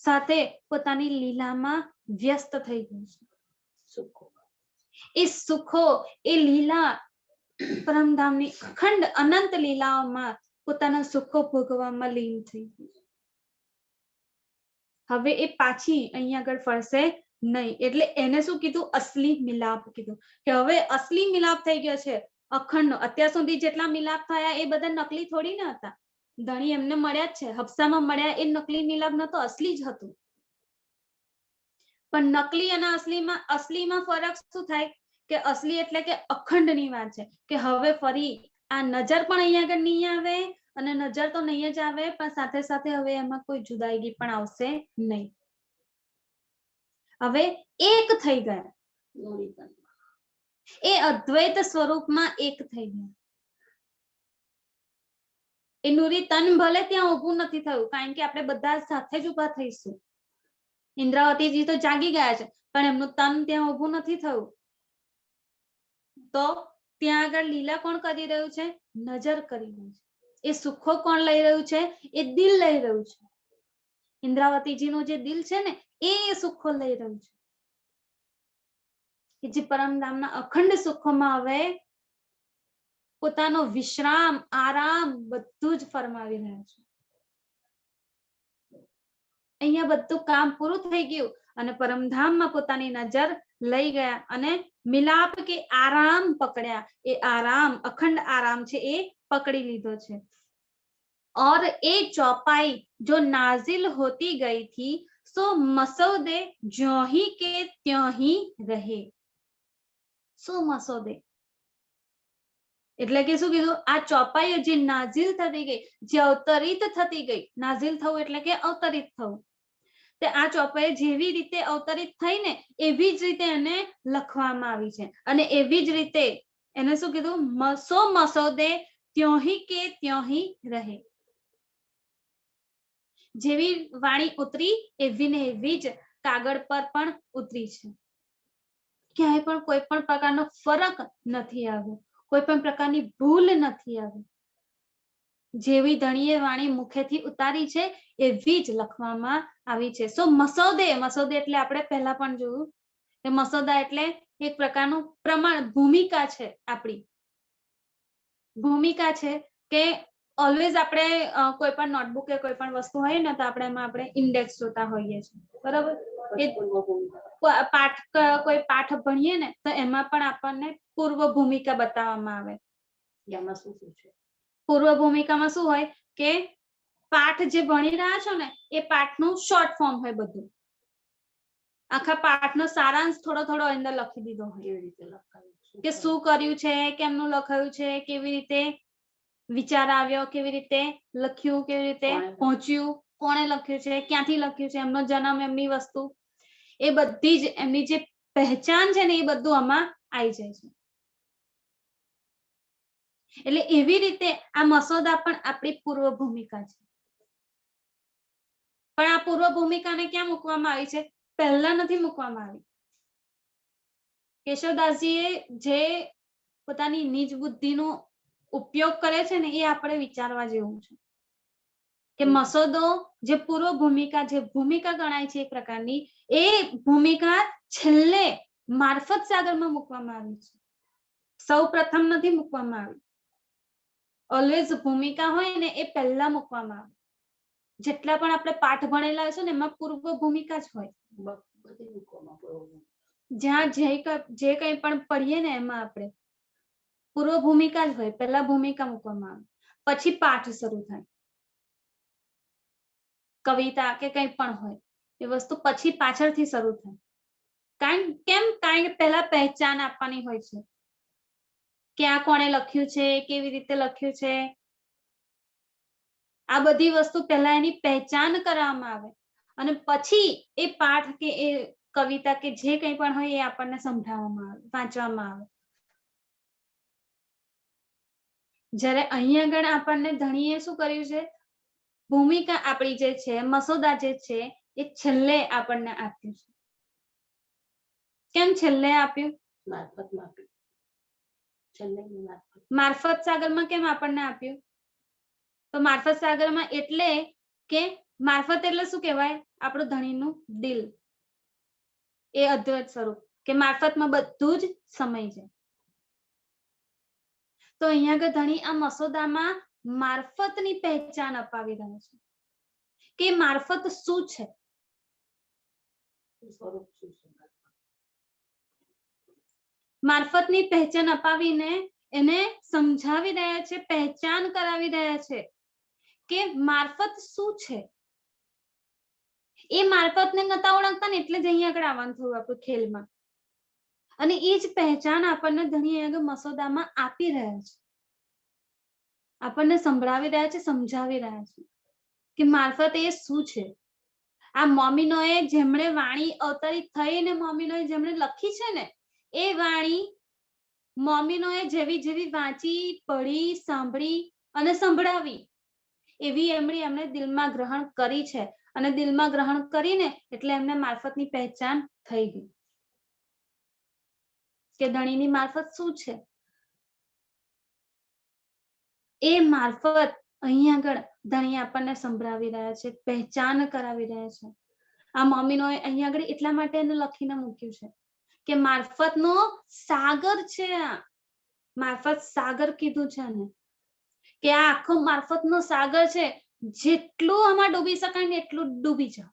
સાથે પોતાની લીલામાં વ્યસ્ત થઈ ગયું છે. સુખો, એ સુખો, એ લીલા પરમધામની અખંડ અનંત લીલાઓમાં પોતાના સુખો ભોગવવામાં લીન થઈ ગયું. હવે એ પાછી અહીંયા આગળ ફરશે નહીં. એટલે એને શું કીધું? અસલી મિલાપ કીધું. કે હવે અસલી મિલાપ થઈ ગયો છે અખંડનો. અત્યાર સુધી જેટલા મિલાપ થયા એ બધા નકલી થોડી ના હતા. ધણી એમને મળ્યા જ છે, હફસામાં મળ્યા, એ નકલી મિલાપ નતો, અસલી જ હતું. પણ નકલી અને અસલીમાં ફરક શું થાય? કે અસલી એટલે કે અખંડની વાત છે કે હવે ફરી આ નજર પણ અહીંયા આગળ નહીં આવે અને નજર તો નહીં જ આવે પણ સાથે સાથે હવે એમાં કોઈ જુદાઈગી પણ આવશે નહીં. હવે એક થઈ ગયા, એ અદ્વૈત સ્વરૂપમાં એક થઈ ગયા. એ નૂરી તન ભલે ત્યાં ઊભું નથી થયું, કારણ કે આપણે બધા સાથે જ ઊભા થઈશું. ઇન્દ્રાવતીજી તો જાગી ગયા છે પણ એમનું તન ત્યાં ઊભું નથી થયું. તો ત્યાં આગળ લીલા કોણ કરી રહ્યું છે? નજર કરી રહ્યું છે. એ સુખો કોણ લઈ રહ્યું છે? એ દિલ લઈ રહ્યું છે. ઇન્દ્રાવતીજીનું જે દિલ છે ને એ સુખો લઈ રહ્યું છે. કે જે પરમધામના અખંડ સુખોમાં હવે પોતાનો વિશ્રામ, આરામ બધું જ ફરમાવી રહ્યા છે. અહીંયા બધું કામ પૂરું થઈ ગયું અને પરમધામમાં પોતાની નજર લઈ ગયા અને મિલાપ કે આરામ પકડ્યા. એ આરામ, અખંડ આરામ છે એ પકડી લીધો છે. और ये चौपाई जो नाजिल होती गई थी सो मसौदे ज्यों ही के त्यों ही रहे. सो मसौदे એટલે કે શું કીધું? આ ચોપાઈઓ જે નાઝિલ થતી ગઈ, જે અવતરિત થતી ગઈ. નાઝિલ થવું એટલે કે અવતરિત થવું. તે આ ચોપાઈ જેવી રીતે અવતરિત થઈ ને એવી જ રીતે એને લખવામાં આવી છે અને એવી જ રીતે એને શું કીધું? સો મસૌદે ત્યોં હી કે ત્યોં હી રહે. જેવી વાણી ઉતરી એવી ને એવી જ કાગળ પર પણ ઉતરી છે. ક્યાંય પણ કોઈ પણ પ્રકારનો ફરક નથી આવ્યો, કોઈ પણ પ્રકારની ભૂલ નથી આવી. જેવી ધણીએ વાણી મુખેથી ઉતારી છે એવી જ લખવામાં આવી છે. સો મસૌદે, મસૌદે એટલે આપણે પહેલા પણ જોયું કે મસૌદા એટલે એક પ્રકારનું પ્રમાણ, ભૂમિકા છે આપણી. ભૂમિકા છે કે ઓલવેઝ આપણે કોઈ પણ નોટબુક કે કોઈ પણ વસ્તુ હોય ને તો આપણે એમાં આપણે ઇન્ડેક્સ જોતા હોઈએ છીએ, બરાબર? કોઈ પાઠ ભણીએ ને તો એમાં પણ આપણને પૂર્વ ભૂમિકા બતાવવામાં આવે. એમાં શું છે? પૂર્વ ભૂમિકામાં શું હોય કે પાઠ જે ભણી રહ્યા છો ને એ પાઠનું શોર્ટ ફોર્મ હોય બધું. આખા પાઠનો સારાંશ થોડો થોડો અંદર લખી દીધો હોય. કેવી રીતે લખાયું કે શું કર્યું છે, કેમનું લખાયું છે, કેવી રીતે વિચાર આવ્યો, કેવી રીતે લખ્યું, કેવી રીતે પહોંચ્યું, કોણે લખ્યું છે, ક્યાંથી લખ્યું છે, એમનો જન્મ, એમની વસ્તુ, એ બધી જ એમની જે પહેચાન છે ને એ બધું આમાં આવી જાય છે. એટલે એવી રીતે આ મસૌદા પણ આપણી પૂર્વ ભૂમિકા છે. પણ આ પૂર્વ ભૂમિકાને ક્યાં મૂકવામાં આવી છે? પહેલા નથી મૂકવામાં આવી. કેશવદાસજીએ જે પોતાની નિજ બુદ્ધિનો ઉપયોગ કરે છે ને એ આપણે વિચારવા જેવું છે કે મસૌદો જે પૂર્વ ભૂમિકા, જે ભૂમિકા ગણાય છે એક પ્રકારની, એ ભૂમિકા છેલ્લે મારફત સાગરમાં મૂકવામાં આવી છે. સૌ પ્રથમ નથી મૂકવામાં આવી. ઓલવેઝ ભૂમિકા હોય ને એ પહેલા મૂકવામાં આવે. જેટલા પણ આપણે પાઠ ભણેલા છે ને એમાં પૂર્વ ભૂમિકા જ હોય. જ્યાં જે કંઈ પણ પઢીએ ને એમાં આપણે પૂર્વ ભૂમિકા જ હોય, પહેલા ભૂમિકા મૂકવામાં આવે, પછી પાઠ શરૂ થાય. કવિતા કે કંઈ પણ હોય એ વસ્તુ પછી પાછળથી શરૂ થાય. કેમ? કારણ કે પહેલા પહેચાન આપવાની હોય છે કે આ કોણે લખ્યું છે, કેવી રીતે લખ્યું છે. આ બધી વસ્તુ પહેલા એની પહેચાન કરવામાં આવે અને પછી એ પાઠ કે એ કવિતા કે જે કંઈ પણ હોય એ આપણને સમજાવવામાં આવે, વાંચવામાં આવે. જ્યારે અહીંયા આગળ આપણને ધણીએ શું કર્યું છે, ભૂમિકા આપણી જે છે, મસોદા જે છે એ છેલ્લે આપણને આપ્યું છે. કેમ છેલ્લે આપ્યું? મારફત સાગરમાં કેમ આપણને આપ્યું? તો મારફત સાગરમાં એટલે કે મારફત એટલે શું કહેવાય? આપણું ધણીનું દિલ, એ અદ્વૈત સ્વરૂપ કે મારફતમાં બધું જ સમય છે. તો અહીંયા આગળ ધણી આ મસોદામાં મારફતની પહેચાન અપાવી રહ્યા છે કે મારફત શું છે. મારફતની પહેચાન અપાવીને એને સમજાવી રહ્યા છે, પહેચાન કરાવી રહ્યા છે કે મારફત શું છે. એ મારફતને નતા ઓળખતા ને એટલે જ અહીંયા આગળ આવવાનું થયું આપણું ખેલમાં. અને એ જ પહેચાન આપણને ધણી આગળ મસોદામાં આપી રહ્યા છે, આપણને સંભળાવી રહ્યા છે, સમજાવી રહ્યા છે કે મારફત એ શું છે. આ મોમીનોએ જેમણે વાણી અવતરિત થઈને મોમીનોએ જેમણે લખી છે ને, એ વાણી મોમીનોએ જેવી જેવી વાંચી, પઢી, સાંભળી અને સંભળાવી એવી એમણે દિલમાં ગ્રહણ કરી છે. અને દિલમાં ગ્રહણ કરીને એટલે એમને મારફતની પહેચાન થઈ ગઈ કે ધણીની મારફત શું છે. એ મારફત અહીં આગળ ધણી આપણને સંભળાવી રહ્યા છે, પહેચાન કરાવી રહ્યા છે. આ મમ્મીનોએ અહીં આગળ એટલા માટે એને લખીને મૂક્યું છે કે મારફતનો સાગર છે. આ મારફત સાગર કીધું છે ને કે આ આખો મારફતનો સાગર છે. જેટલું આમાં ડૂબી શકાય ને એટલું ડૂબી જાઓ,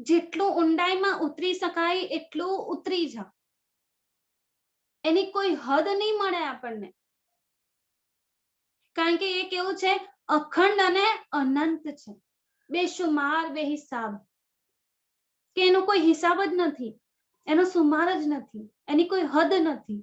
જેટલું ઊંડાઈમાં ઉતરી શકાય એટલું ઉતરી જાઓ. એની કોઈ હદ નહીં મળે આપણને, કારણ કે એ કેવું છે, અખંડ અને અનંત છે, બેશુમાર, બેહિસાબ, કે એનો કોઈ હિસાબ જ નથી, એનો સુમાર જ નથી, એની કોઈ હદ નથી.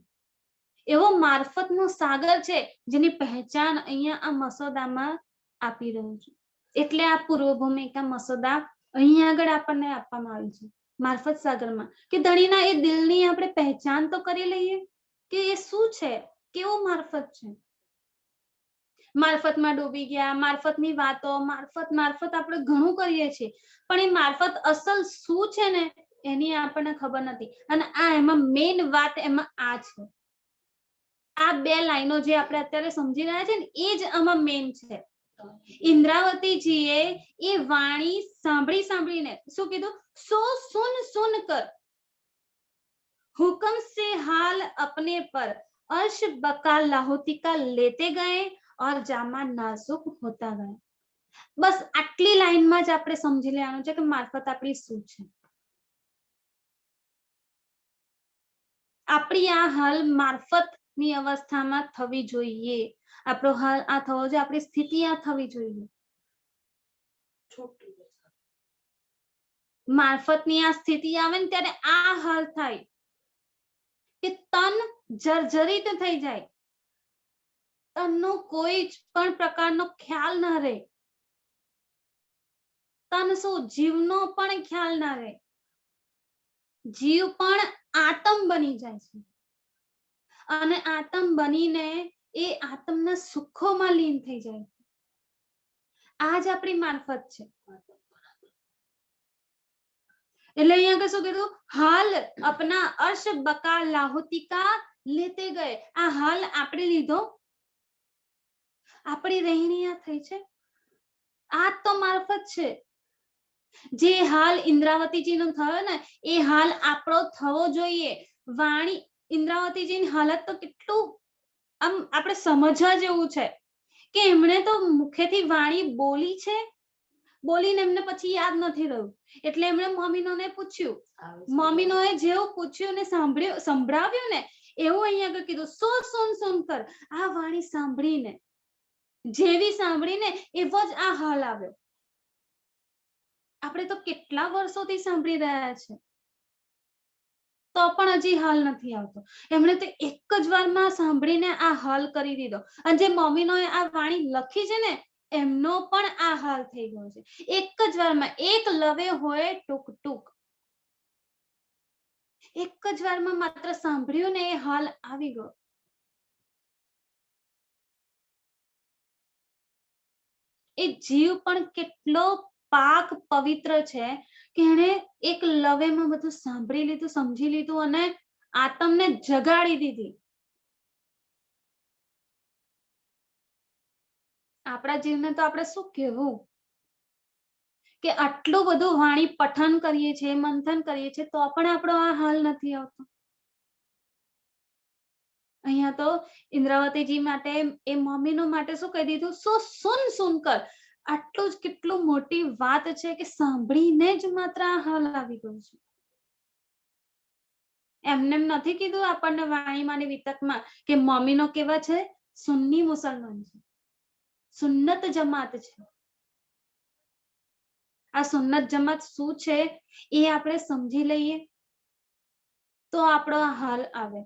એવો મારફતનો સાગર છે જેની પહેચાન અહીંયા આ મસોદામાં આપી રહ્યું છે. એટલે આ પૂર્વ ભૂમિકા મસોદા અહીંયા આગળ આપણને આપવામાં આવી છે મારફત સાગરમાં, કે ધણીના એ દિલની આપણે પહેચાન તો કરી લઈએ કે એ શું છે, કેવો મારફત છે. મારફતમાં ડૂબી ગયા, મારફતની વાતો, મારફત આપણે ઘણું કરીએ છીએ, પણ એ મારફત અસલ શું છે ને એની આપણને ખબર નથી. અને આ એમાં મેઇન વાત એમાં આ છે. આ બે લાઈનો જે આપણે અત્યારે સમજી રહ્યા છે ને એ જ આમાં મેઇન છે. ઇન્દ્રાવતીજીએ એ વાણી સાંભળીને શું કીધું? સો સુન સુન કર હુકમ સે હાલ अपने पर अर्श बका लाहौती का लेते गए और जामा नाजुक होता गया. બસ આટલી લાઈનમાં જ આપણે સમજી લેવાનું છે કે મારફત આપણી શું છે. આપણી આ હાલ મારફતની અવસ્થામાં થવી જોઈએ, આપણો હાલ આ થવો જોઈએ, આપણી સ્થિતિ આ થવી જોઈએ. મારફતની આ સ્થિતિ આવે ને ત્યારે આ હાલ થાય કે તન જર્જરિત થઈ જાય, તનનો કોઈ પણ પ્રકારનો ખ્યાલ ના રહે. તન શું? જીવનો પણ ખ્યાલ ના રહે. જીવ પણ આતમ બની જાય છે અને આતમ બનીને એ આતમના સુખોમાં લીન થઈ જાય. આ જ આપણી મારફત છે. એટલે અહીંયા શું કીધું? હાલ અપના અર્શ બકા લાહુતી કા લેતે ગયે. આ હાલ આપણે લીધો, આપણી રહેણીયા થઈ છે. આ તો મારફત છે. જે હાલ ઇન્દ્રાવતીજીનો થયો ને એ હાલ આપણો થવો જોઈએ. વાણી ઇન્દ્રાવતીજીની હાલત તો કેટલું આમ આપણે સમજવા જેવું છે કે એમણે તો મુખેથી વાણી બોલી છે, બોલીને એમને પછી યાદ નથી રહ્યું, એટલે એમણે મમ્મીનોને પૂછ્યું. મમ્મીનોએ જેવું પૂછ્યું ને સંભળાવ્યું ને એવું અહીંયા આગળ કીધું, સો સુન સુન કર. આ વાણી સાંભળીને, જેવી સાંભળીને એવો જ આ હાલ આવ્યો. આપણે તો કેટલા વર્ષોથી સાંભળી રહ્યા છે, તો પણ હજી હાલ નથી આવતો. એમણે તો એક જ વારમાં સાંભળીને આ હાલ કરી દીધો. અને જે મમ્મીનોએ આ વાણી લખી છે ને એમનો પણ આ હાલ થઈ ગયો છે. એક જ વારમાં, એક લવે હોય ટૂંક ટૂંક, એક જ વારમાં માત્ર સાંભળ્યું ને એ હાલ આવી ગયો. એ જીવ પણ કેટલો પાક પવિત્ર છે કે એને એક લવેમાં બધું સાંભળી લીધું, સમજી લીધું અને આત્મને જગાડી દીધી. આપણા જીવને તો આપણે શું કહેવું કે આટલું બધું વાણી પઠન કરીએ છીએ, મંથન કરીએ છીએ, તો પણ આપણો આ હાલ નથી આવતો. અહીંયા તો ઇન્દ્રાવતીજી માટે, એ મમ્મીનો માટે શું કહી દીધું, સુન સુન કર. આટલું જ કેટલું મોટી વાત છે કે સાંભળીને જ માત્ર આ હાલ આવી ગયું છે. એમને એમ નથી કીધું આપણને વાણીમાં ને વિતકમાં કે મમ્મીનો કેવા છે, સુન્ની મુસલમાન છે, સુન્નત જમાત છે. આ સુન્નત જમાત શું છે એ આપણે સમજી લઈએ તો આપણો આ હાલ આવે.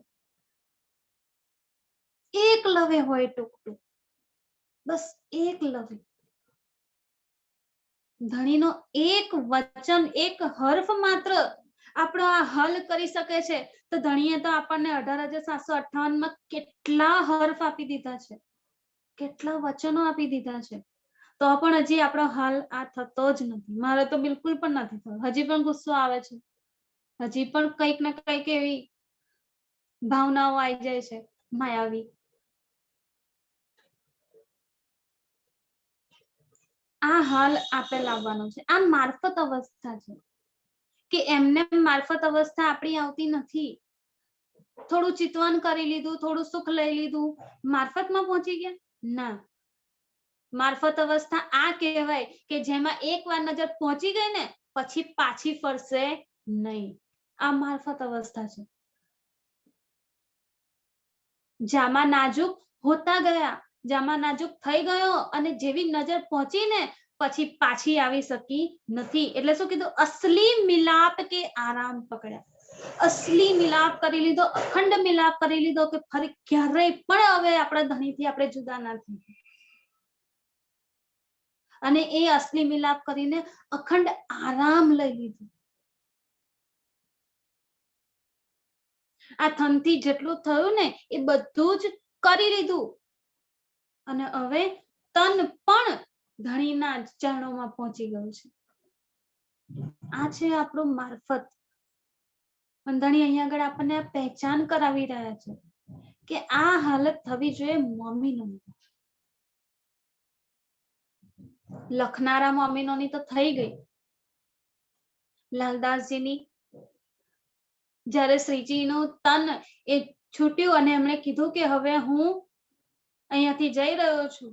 એક લવે હોય ટૂંક ટૂંક, બસ એક લવે. ધણીનો એક વચન, એક હર્ફ માત્ર આપણો આ હલ કરી શકે છે. તો ધણીએ તો આપણને 18,758 માં કેટલા હર્ફ આપી દીધા છે, કેટલા વચનો આપી દીધા છે, તો પણ હજી આપણો હાલ આ થતો જ નથી. મારે તો બિલકુલ પણ નથી થતો. હજી પણ ગુસ્સો આવે છે, હજી પણ કંઈક ને કંઈક એવી ભાવનાઓ આવી જાય છે માયાવી. આ હાલ આપે લાવવાનો છે. આ મારફત અવસ્થા છે કે એમને મારફત અવસ્થા આપણી આવતી નથી. થોડું ચિતવન કરી લીધું, થોડું સુખ લઈ લીધું, મારફતમાં પહોંચી ગયા ના. મારફત અવસ્થા આ કહેવાય કે જેમાં એકવાર નજર પહોંચી ગઈ ને પછી પાછી ફરશે નહીં. આ મારફત અવસ્થા છે. જામા નાજુક હોતા ગયા, જામા નાજુક થઈ ગયો અને જેવી નજર પહોંચી ને પછી પાછી આવી શકી નથી. એટલે શું કીધું, અસલી મિલાપ કે આરામ પકડ્યા. અસલી મિલાપ કરી લીધો, અખંડ મિલાપ કરી લીધો કે ફરી ક્યારેય પણ હવે આપણા ધણીથી આપણે જુદા ના થઈએ. અને એ અસલી મિલાપ કરીને અખંડ આરામ લઈ લીધું. આ થનથી જેટલું થયું ને એ બધું જ કરી લીધું અને હવે તન પણ ધણીના ચરણોમાં પહોંચી ગયું છે. આ છે આપણું મારફત. ધણી અહીંયા આગળ આપણને પહેચાન કરાવી રહ્યા છે કે આ હાલત થવી જોઈએ મમ્મીનો. લખનારા મમ્મીનોની તો થઈ ગઈ. લાલદાસજીની જ્યારે શ્રીજીનું તન એ છૂટ્યું અને એમણે કીધું કે હવે હું અહીંયાથી જઈ રહ્યો છું,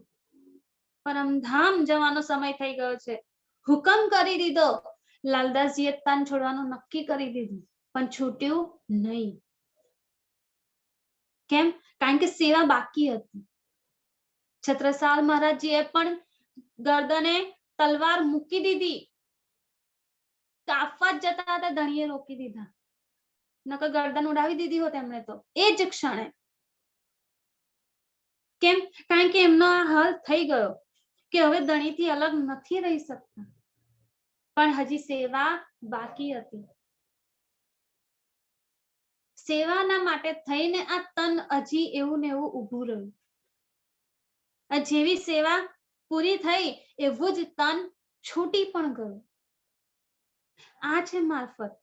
પરમધામ જવાનો સમય થઈ ગયો છે, હુકમ કરી દીધો. લાલદાસજીએ તન છોડવાનું નક્કી કરી દીધું પણ છૂટ્યું નહીં. કેમ? કારણ કે સેવા બાકી હતી. છત્રસાલ મહારાજજીએ પણ ગરદને તલવાર મૂકી દીધી. કાપવા જ જતા હતા, ધણીએ રોકી દીધા. નકર ગરદન ઉડાવી દીધી હોત એમણે તો એ જ ક્ષણે. કેમ? કારણ કે એમનો આ હાલ થઈ ગયો કે હવે ધણીથી અલગ નથી રહી શકતા, પણ હજી સેવા બાકી હતી. સેવાના માટે થઈને આ તન હજી એવું ને એવું ઊભું રહ્યું. જેવી સેવા પૂરી થઈ એવું જ તન છૂટી પણ ગયું. આ છે મારફત.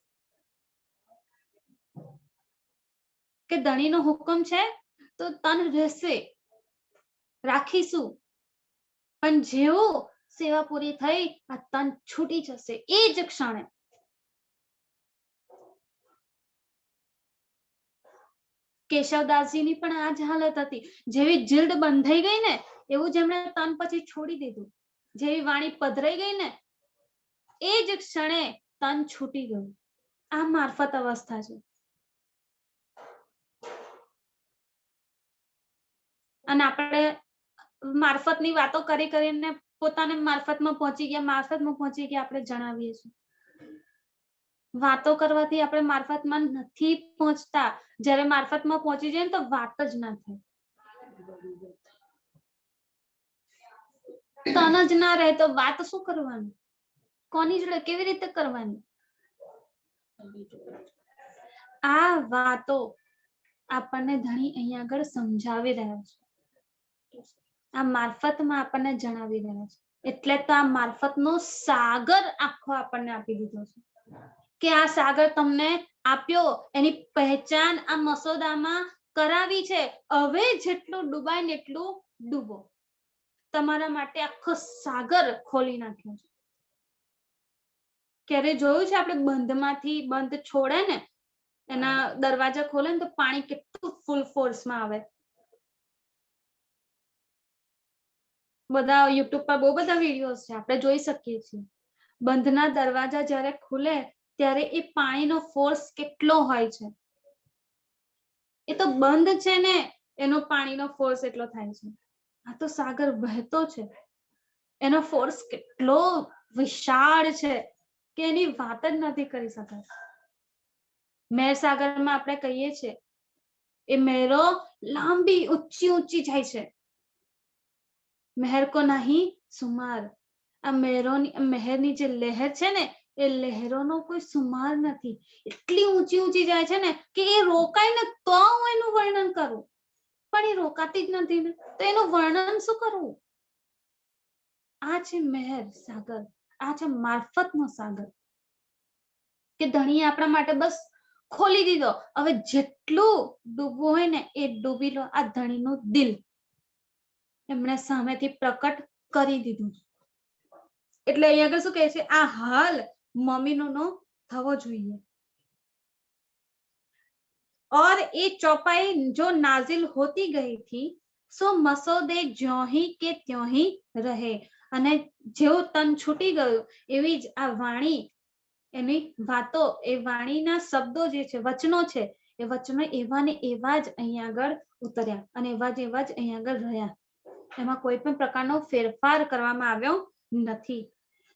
કે ધણીનો હુકમ છે તો તન રહેશે, રાખીશું, પણ જેવું સેવા પૂરી થઈ આ તન છૂટી જશે એ જ ક્ષણે. કેશવદાસજીની પણ આ જ હાલત હતી. જેવી જીલ્દ બંધાઈ ગઈ ને એવું જ એમણે તન પછી છોડી દીધું. જેવી વાણી પધરાઈ ગઈ ને એ જ ક્ષણે તન છૂટી ગયું. આ મારફત અવસ્થા છે. અને આપણે મારફતની વાતો કરી કરીને પોતાને મારફતમાં પહોંચી ગયા આપણે જણાવીએ છીએ. વાતો કરવાથી આપણે મારફતમાં નથી પહોંચતા. જ્યારે મારફતમાં પહોંચી જાય ને તો વાત જ ના થાય. તન જ ના રહે તો વાત શું કરવાની? કોની જોડે કેવી રીતે કરવાની? આ વાતો આપણને ધણી અહીંયા આગળ સમજાવી રહ્યા છે. આ મારફતમાં આપણને જણાવી રહ્યા છે. એટલે તો આ મારફતનો સાગર આખો આપણને આપી દીધો છે કે આ સાગર તમને આપ્યો, એની પહેચાન આ મસોદામાં કરાવી છે. હવે જેટલું ડૂબાય ને એટલું ડૂબો. તમારા માટે આખો સાગર ખોલી નાખ્યો છે. ક્યારે જોયું છે આપણે બંધમાંથી બંધ છોડે ને એના દરવાજા ખોલે ને તો પાણી કેટલું ફૂલ ફોર્સમાં આવે. બધા યુટ્યુબ પર બહુ બધા વિડીયોઝ છે, આપણે જોઈ શકીએ છીએ. બંધના દરવાજા જ્યારે ખુલે ત્યારે એ પાણીનો ફોર્સ કેટલો હોય છે. એ તો બંધ છે ને એનો પાણીનો ફોર્સ એટલો થાય છે. આ તો સાગર વહેતો છે, એનો ફોર્સ કેટલો વિશાળ છે કે એની વાત જ નથી કરી શકાતી. મહેર સાગરમાં આપણે કહીએ છીએ એ મહેરો લાંબી ઊંચી ઊંચી જાય છે. મહેર કો નહીં સુમાર. આ મહેરની જે લહેર છે ને એ લહેરોનો કોઈ સુમાર નથી. એટલી ઊંચી ઊંચી જાય છે ને કે એ રોકાય ને તો હું એનું વર્ણન કરું, પણ એ રોકાતી જ નથી ને તો એનું વર્ણન શું કરવું? આ છે મહેર સાગર, આ છે મારફતનો સાગર કે ધણી આપણા માટે બસ ખોલી દીધો. હવે જેટલું ડૂબવું હોય ને એ ડૂબી લો. આ ધણીનું દિલ એમણે સામેથી પ્રકટ કરી દીધું. એટલે અહીંયા આગળ શું કહે છે? આ હાલ મમ્મીનો થવો જોઈએ. और ये चौपाई जो नाजिल होती गई थी सो मसौदे ज्यों ही के त्यों ही रहे. અને જેવું તન છૂટી ગયું એવી જ આ વાણી, એની વાતો, એ વાણીના શબ્દો જે છે, વચનો છે, એ વચનો એવા ને એવા જ અહીંયા આગળ ઉતર્યા અને એવા જ અહીંયા આગળ રહ્યા. એમાં કોઈ પણ પ્રકારનો ફેરફાર કરવામાં આવ્યો નથી.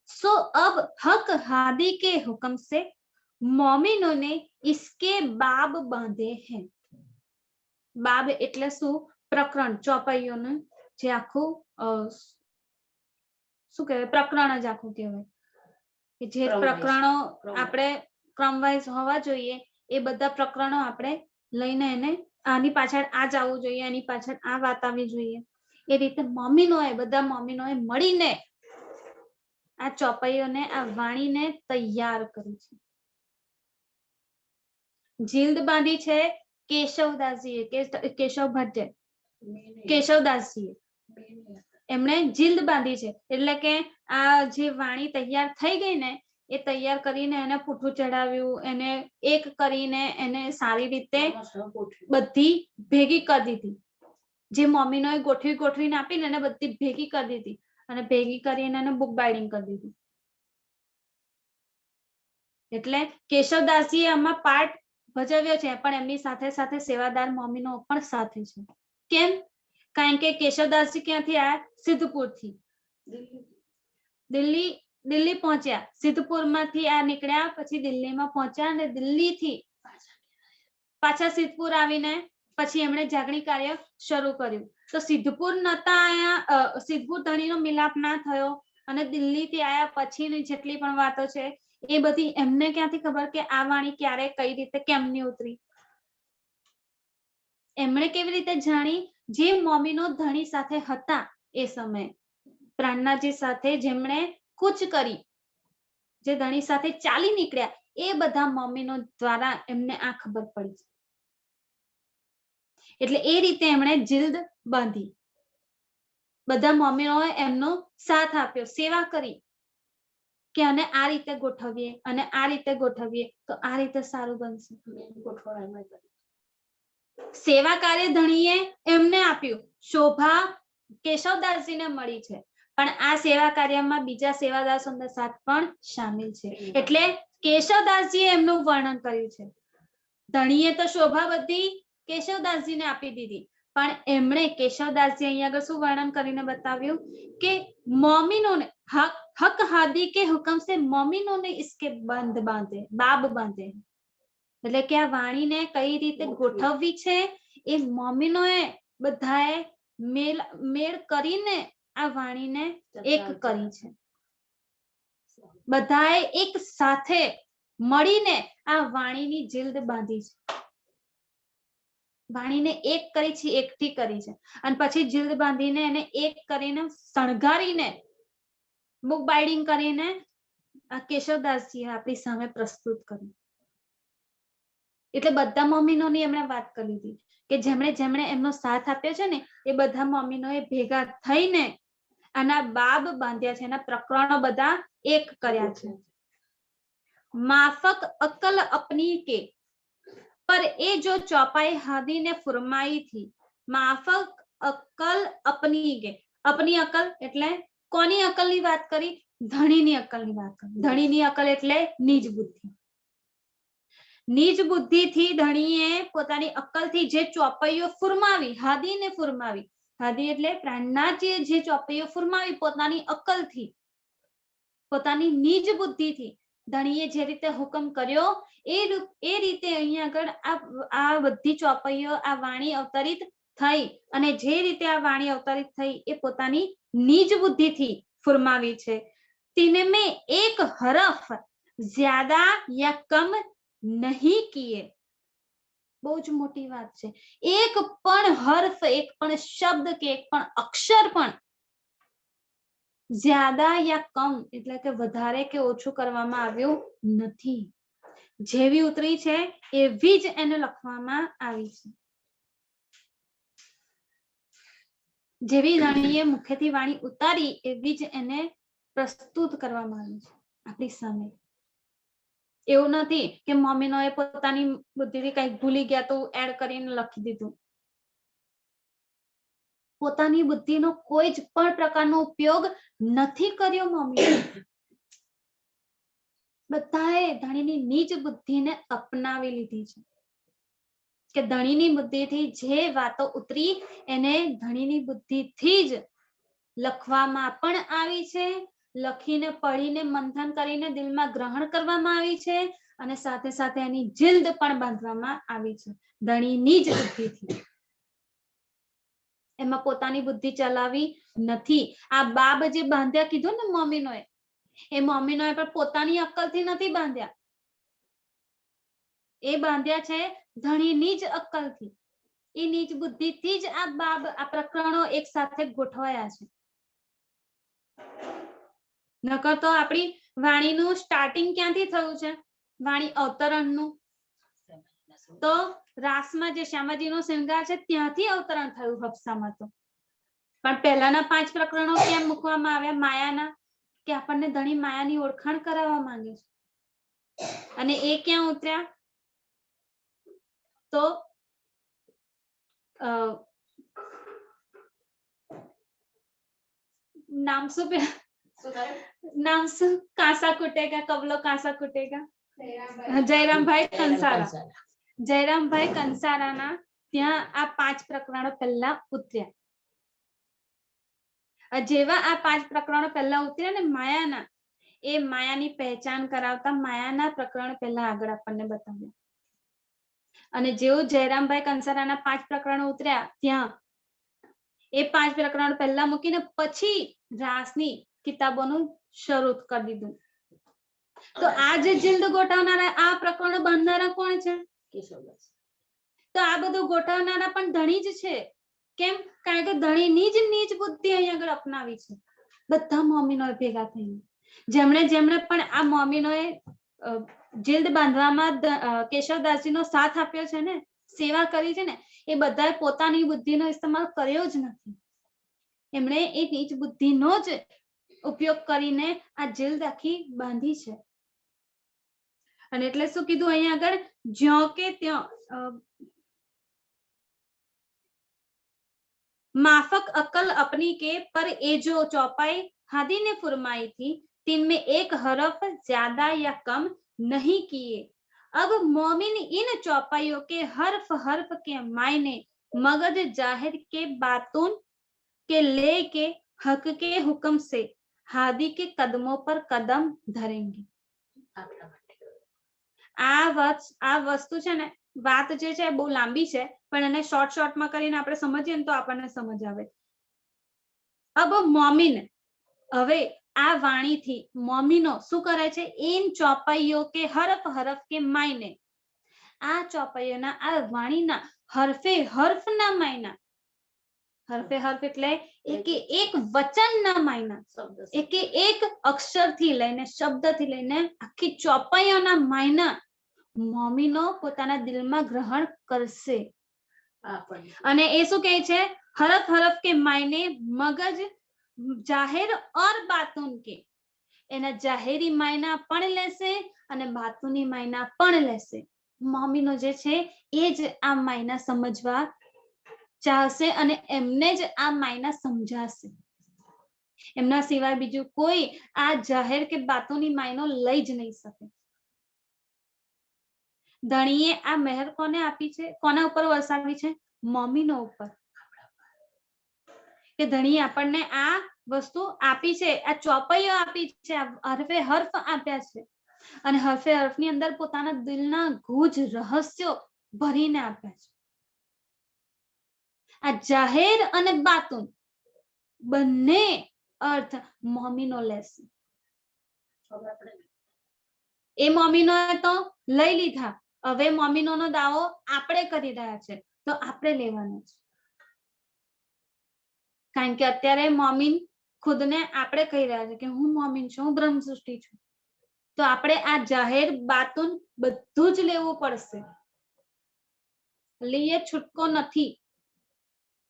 સો અબ હક હાદી કે હુકમ સે મોમિનો ને इसके बाब बांधे हैं. બાબ એટલે શું? પ્રકરણ, ચોપાઈઓનું જે આખું શું કહેવાય, પ્રકરણ જ આખું કહેવાય કે જે પ્રકરણો આપણે ક્રમવાઇઝ હોવા જોઈએ એ બધા પ્રકરણો આપણે લઈને એને આની પાછળ આ જ આવવું જોઈએ, આની પાછળ આ વાત આવવી જોઈએ, એ રીતે મમ્મીનોએ બધા મમ્મીનોએ મળીને આ ચોપાઈઓને, આ વાણીને તૈયાર કરી છે. જીલ્દ બાંધી છે કેશવદાસજીએ, કેશવ ભટ્ટે, કેશવદાસજીએ એમણે જીલ્દ બાંધી છે. એટલે કે આ જે વાણી તૈયાર થઈ ગઈ ને એ તૈયાર કરીને એને પૂઠું ચડાવ્યું, એને એક કરીને એને સારી રીતે બધી ભેગી કરી દીધી. જે મમ્મીનોએ ગોઠવીને આપીને એને બધી ભેગી કરી દીધી અને ભેગી કરીને એને બુક બાઇન્ડિંગ કરી દીધી. એટલે કેશવદાસજીએ આમાં પાર્ટ ભજવ્યો છે, પણ એમની સાથે સાથે સેવાદાર મમ્મીનો પણ સાથે છે. કેમ? કારણ કે કેશવદાસજી ક્યાંથી આવ્યા? સિદ્ધપુરથી. દિલ્હી પહોંચ્યા. સિદ્ધપુરમાંથી આ નીકળ્યા, પછી દિલ્હીમાં પહોંચ્યા અને દિલ્હીથી પાછા સિદ્ધપુર આવીને પછી એમણે જાગણી કાર્ય શરૂ કર્યું. તો સિદ્ધપુર નતા આયા, સિદ્ધપુર ધણીનો મિલાપ ના થયો અને દિલ્હીથી આયા પછીની જેટલી પણ વાતો છે એ બધી એમને ક્યાંથી ખબર કે આ વાણી ક્યારે, કઈ રીતે, કેમની ઉતરી? એમણે કેવી રીતે જાણી? જે મમ્મીનો ધણી સાથે હતા એ સમયે, પ્રાણનાજી સાથે જેમણે કૂચ કરી, જે ધણી સાથે ચાલી નીકળ્યા, એ બધા મમ્મીનો દ્વારા એમને આ ખબર પડી. એટલે એ રીતે એમણે જીલ્દ બાંધી. બધા મમ્મીઓએ એમનો સાથ આપ્યો, સેવા કરી કે આને આ રીતે ગોઠવીએ અને આ રીતે ગોઠવીએ તો આ રીતે સારું બનશે. સેવા કાર્ય ધણીએ એમને આપ્યું. શોભા કેશવદાસજીને મળી છે, પણ આ સેવા કાર્યમાં બીજા સેવાદાસોના સાથ પણ શામિલ છે. એટલે કેશવદાસજીએ એમનું વર્ણન કર્યું છે. ધણીએ તો શોભા બધી કેશવદાસજીને આપી દીધી, પણ એમણે કેશવદાસજી અહીંયા આગળ શું વર્ણન કરીને બતાવ્યું કે મોમિનોને हक हादी के हुक्म से मोमिनों ने इसके बंध बांधे, बाब बांधे. એટલે કે આ વાણીને કઈ રીતે ગોઠવવી છે એ મોમિનોએ બધાએ મેળ કરીને આ વાણીને એક કરી છે. બધાએ એક સાથે મળીને આ વાણીની જીલ્દ બાંધી છે. વાણીને એક કરી છે, એકઠી કરી છે, અને પછી જીલ્દ બાંધીને એને એક કરીને શણગારીને બુક બાઇડિંગ કરીને આ કેશવદાસજી આપણી સામે પ્રસ્તુત કર્યું. એટલે બધા મોમિનોની એમણે વાત કરી લીધી કે જેમણે જેમણે એમનો સાથ આપ્યો છે ને એ બધા મોમિનોએ ભેગા થઈને આના બાબ બાંધ્યા છે, એના પ્રકરણો બધા એક કર્યા છે. માફક અકલ અપની કે પર એ જો ચોપાઈ હાદી ને ફુરમાઈ થી. માફક અકલ અપની કે, અપની અકલ એટલે કોની અકલ ની વાત કરી? ધણીની અકલ ની વાત કરી. ધણીની અકલ એટલે નીજ બુદ્ધિ. નીજ બુદ્ધિ થી ધણીએ પોતાની અક્કલ થી જે ચોપૈયો ફુરમાવી, હાદીને ફુરમાવી. હાદી એટલે પ્રાણના જે ચોપૈયો ફુરમાવી પોતાની અક્કલ થી, પોતાની નીજ બુદ્ધિ થી ધણીએ જે રીતે હુકમ કર્યો એ રીતે અહીંયા આગળ આ બધી ચોપૈયો આ વાણી અવતરિત થઈ, અને જે રીતે આ વાણી અવતરિત થઈ એ પોતાની નીજ બુદ્ધિ થી ફુરમાવી છે. तिनमें एक हरफ ज्यादा या कम नहीं किए. બહુ જ મોટી વાત છે. એક પણ હર્ફ, એક પણ શબ્દ કે એક પણ અક્ષર પણ જ્યાદા યા કમ એટલે કે વધારે કે ઓછું કરવામાં આવ્યું નથી. જેવી ઉતરી છે એવી જ એને લખવામાં આવી છે. જેવી ધણીએ મુખેથી વાણી ઉતારી એવી જ એને પ્રસ્તુત કરવામાં આવી છે આપણી સામે. એવું નથી કે મોમિનોએ પોતાની બુદ્ધિથી કઈક ભૂલી ગયા તો એડ કરીને લખી દીધું. પોતાની બુદ્ધિનો કોઈ જ પણ પ્રકારનો ઉપયોગ નથી કર્યો મોમિનોએ. બધાએ ધણીની નીચ બુદ્ધિને અપનાવી લીધી છે કે ધણીની બુદ્ધિથી જે વાતો ઉતરી એને ધણીની બુદ્ધિથી જ લખવામાં પણ આવી છે, લખીને પઢીને મંથન કરીને દિલમાં ગ્રહણ કરવામાં આવી છે, અને સાથે સાથે એની જીલ્દ પણ બાંધવામાં આવી છે ધણીની જ બુદ્ધિથી. એમાં પોતાની બુદ્ધિ ચલાવી નથી. આ બાબ જે બાંધ્યા કીધું ને મોમિનોએ, એ મોમિનોએ પણ પોતાની અક્કલથી નથી બાંધ્યા. એ બાંધ્યા છે ધણીની જ અક્કલથી. એ નીચ બુદ્ધિથી જ આ બાબ આ પ્રકરણો એક સાથે ગોઠવાયા છે. નકર તો આપણી વાણીનું સ્ટાર્ટિંગ ક્યાંથી થયું છે? વાણી અવતરણનું તો રાસમાં જે શ્યામાજીનો શૃંગાર છે ત્યાંથી અવતરણ થયું હફસામાં તો. પણ પહેલાના 5 પ્રકરણો કેમ મૂકવામાં આવ્યા? માયાના, કે આપણને ધણી માયાની ઓળખાણ કરાવવા માંગે છે. અને એ ક્યાં ઉતર્યા? તો નામ શું નામ શું? કાંસા કુટેગા કબલો કાંસા કુટેગા. જયરામભાઈ કંસારા. જયરામભાઈ કંસારાના ત્યાં આ 5 પ્રકરણો પહેલા ઉતર્યા. જેવા આ 5 પ્રકરણો પહેલા ઉતર્યા ને માયાના, એ માયાની પહેચાન કરાવતા માયાના પ્રકરણ પહેલા આગળ આપણને બતાવ્યા. અને જેવું જયરામભાઈ કંસારાના 5 પ્રકરણો ઉતર્યા ત્યાં એ 5 પ્રકરણ પહેલા મૂકીને પછી રાસની કિતાબોનું શરૂ કરી દીધું. તો આ જે જીલ્દ ગોઠવનારા આ પ્રકરણો બાંધનારા કોણ છે? કેશવદાસ. તો આ બધું ગોઠવનારા પણ ધણી જ છે. કેમ? કારણ કે ધણીની જ નીચ બુદ્ધિ અહીં આગળ અપનાવી છે બધા મોમિનોએ ભેગા થઈને. જેમણે પણ આ મોમિનોએ જીલ્દ બાંધવામાં કેશવદાસજીનો સાથ આપ્યો છે ને, સેવા કરી છે ને, એ બધાએ પોતાની બુદ્ધિનો ઇસ્તેમાલ કર્યો જ નથી. એમણે એ નીચ બુદ્ધિનો જ ઉપયોગ કરીને આ જીલ્દ આખી બાંધી છે. અને એટલે શું કીધું અહીંયા આગળ? જ્યો કે ત્યો माफक अकल अपनी के, पर ये जो चौपाई हादी ने फरमाई थी, तिनमें एक हरफ ज्यादा या कम नहीं किए। अब मोमिन इन चौपाइयों के हर्फ हर्फ के मायने मगज जाहिर के बातों के लेके हक के हुक्म से हादी के कदमों पर कदम धरेंगे। આ વસ્તુ છે ને, વાત જે છે બહુ લાંબી છે, પણ એને શોર્ટ માં કરીને આપણે સમજીએ ને તો આપણને સમજ આવે। अब મોમિન, હવે આ વાણીથી મોમિનો શું કરે છે? इन चौपाइयों के हरफ हरफ के मायने, આ ચોપાઈઓના આ વાણીના હરફે હર્ફના માયના, હરફે હર્ફ એટલે એકે એક વચનના માયના, એકે એક અક્ષરથી લઈને શબ્દથી લઈને આખી ચોપાઈઓના માયના મોમિનો પોતાના દિલમાં ગ્રહણ કરશે। અને એ શું કહે છે? હરફ હરફ કે માયને મગજ જાહેર और बातों के, એના જાહેરી માયના પણ લેશે અને બાતુની માયના પણ લેશે। મોમિનો જે છે એ જ આ માયના સમજવા ચાહશે અને એમને જ આ માયના સમજાશે। એમના સિવાય બીજું કોઈ આ જાહેર કે બાતોની માયનો લઈ જ નહીં શકે। ધણીએ આ મહેર કોને આપી છે? કોના ઉપર વરસાવી છે? મોમિનો ઉપર। કે ધણીએ આપણને આ વસ્તુ આપી છે, આ ચોપાઈઓ આપી છે, હરફે હર્ફ આપ્યા છે અને હરફે હર્ફની અંદર પોતાના દિલના ગૂઢ રહસ્યો ભરીને આપ્યા છે। આ જાહેર અને બાતુન બંને અર્થ મોમિનો લેશે। એ મોમિનોએ તો લઈ લીધા, હવે મોમિનોનો દાવો આપણે કરી રહ્યા છે, તો આપણે લેવાનો છે। કારણ કે અત્યારે મોમિન ખુદને આપણે કહી રહ્યા છે કે હું મોમિન છું, હું બ્રહ્મ સૃષ્ટિ છું, તો આપણે આ જાહેર બાતુન બધું જ લેવું પડશે। લઈએ છૂટકો નથી,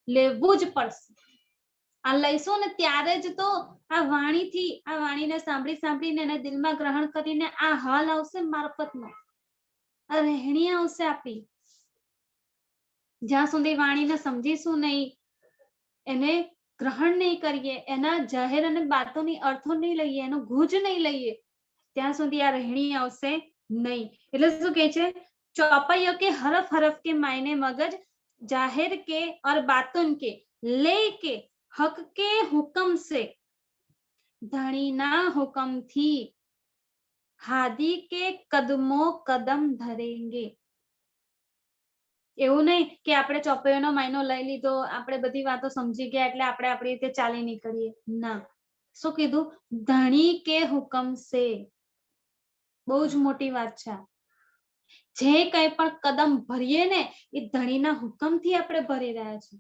લેવું જ પડશે। આ લઈશું ને ત્યારે જ તો આ વાણીથી, આ વાણીને સાંભળી સાંભળીને એને દિલમાં ગ્રહણ કરીને આ હાલ આવશે મારફતનો, આ રહેણી આવશે આપણી। જ્યાં સુધી વાણીને સમજીશું નહીં, એને ગ્રહણ નહીં કરીએ, એના જાહેર અને બાતોની અર્થો નહીં લઈએ, એનો ગૂંજ નહીં લઈએ, ત્યાં સુધી આ રહેણી આવશે નહીં। એટલે શું કહે છે? चौपाइयों के हरफ हरफ के मायने मगज जाहिर के और बातुन के लेके हक के हुक्म से धनीना हुक्म थी हादी के कदमों कदम धरेंगे। એવું નહીં કે આપણે ચોપાઈઓનો માયનો લઈ લીધો, આપણે બધી વાતો સમજી ગયા એટલે આપણે આપણી રીતે ચાલી નીકળીએ, ના। શું કીધું? ધણી કે હુકમ से, બહુ જ મોટી વાત છે। જે કઈ પણ કદમ ભરીએ ને એ ધણીના હુકમથી આપણે ભરી રહ્યા છે।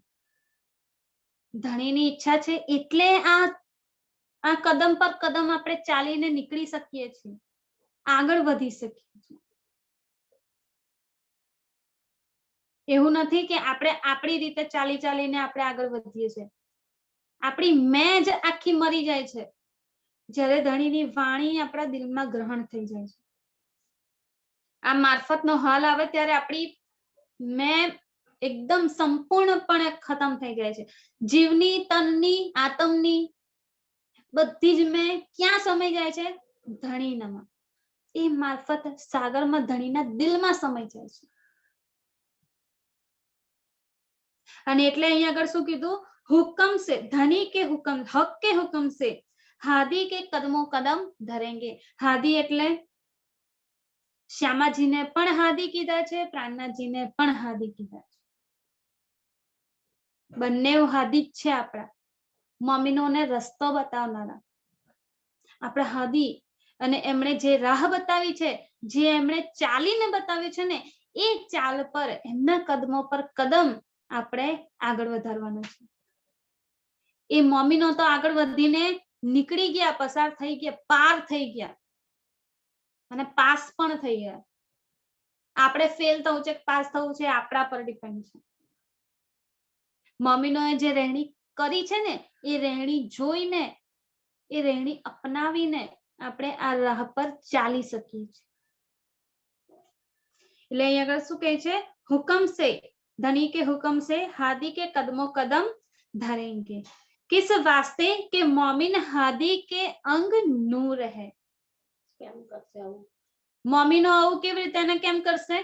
ધણીની ઈચ્છા છે એટલે આ કદમ પર કદમ આપણે ચાલીને નીકળી શકીએ છીએ, આગળ વધી શકીએ છીએ। એવું નથી કે આપણે આપણી રીતે ચાલી ચાલીને આપણે આગળ વધીએ છીએ, આપણી મેં જ આખી મરી જાય છે જ્યારે ધણીની વાણી આપણા દિલમાં ગ્રહણ થઈ જાય છે। આ મારફતનો હાલ આવે ત્યારે આપણી મેં એકદમ સંપૂર્ણપણે ખતમ થઈ જાય છે। જીવની, તનની, આત્મની બધી જ મેં ક્યાં સમાઈ જાય છે? ધણીનામાં। એ મારફત સાગરમાં ધણીના દિલમાં સમાઈ જાય છે। અને એટલે અહીં આગળ શું કીધું? હુકમ से, धनी के हुक्म, हक के हुक्म से हादी के कदमों कदम धरेंगे। हादी એટલે શ્યામાજીને પણ હાદી કીધા છે, પ્રાણનાથજીને પણ હાદી કીધા છે। બંને હાદી જ છે આપણા મોમિનોને રસ્તો બતાવનારા, આપણા હાદી। અને એમણે જે રાહ બતાવી છે, જે એમણે ચાલીને બતાવ્યું છે ને, એ ચાલ પર, એમના કદમો પર કદમ આપણે આગળ વધારવાનું છે। એ મોમિનો તો આગળ વધીને નીકળી ગયા, પસાર થઈ ગયા, પાર થઈ ગયા અને પાસ પણ થઈ ગયા। આપણે ફેલ થવું છે, પાસ થવું છે, આપણા પર ડિપેન્ડ છે। મોમિનોએ જે રહેણી કરી છે ને, એ રહેણી જોઈને, એ રહેણી અપનાવીને આપણે આ રાહ પર ચાલી શકીએ છીએ। એટલે અહીં આગળ શું કહે છે? હુકમ से, धनी के हुक्म से हादी के कदमों कदम धरेंगे। किस वास्ते के मोमिन हादी के अंग नूर है। કેમ કરશે આવું? મોમીનો આવું કેવી રીતે એને કેમ કરશે?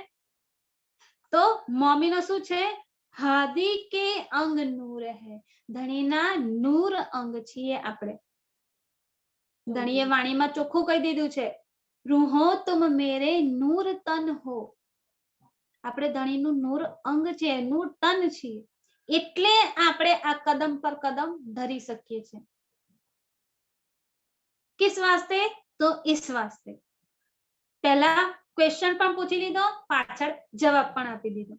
તો મોમીનો શું છે? હાદી કે અંગ નૂર હે, ધણીના નૂર અંગ છીએ આપણે. ધણીએ વાણીમાં ચોખ્ખું કહી દીધું છે, રૂહો તુમ મેરે નૂર તન હો. આપણે ધણીનું નૂર અંગ છે, નૂર તન છીએ, એટલે આપણે આ કદમ પર કદમ ધરી શકીએ છીએ. કિસ વાસ્તે? તો ઇસ વાસ્તે. પહેલા ક્વેશ્ચન પણ પૂછી લીધો, પાછળ જવાબ પણ આપી દીધો.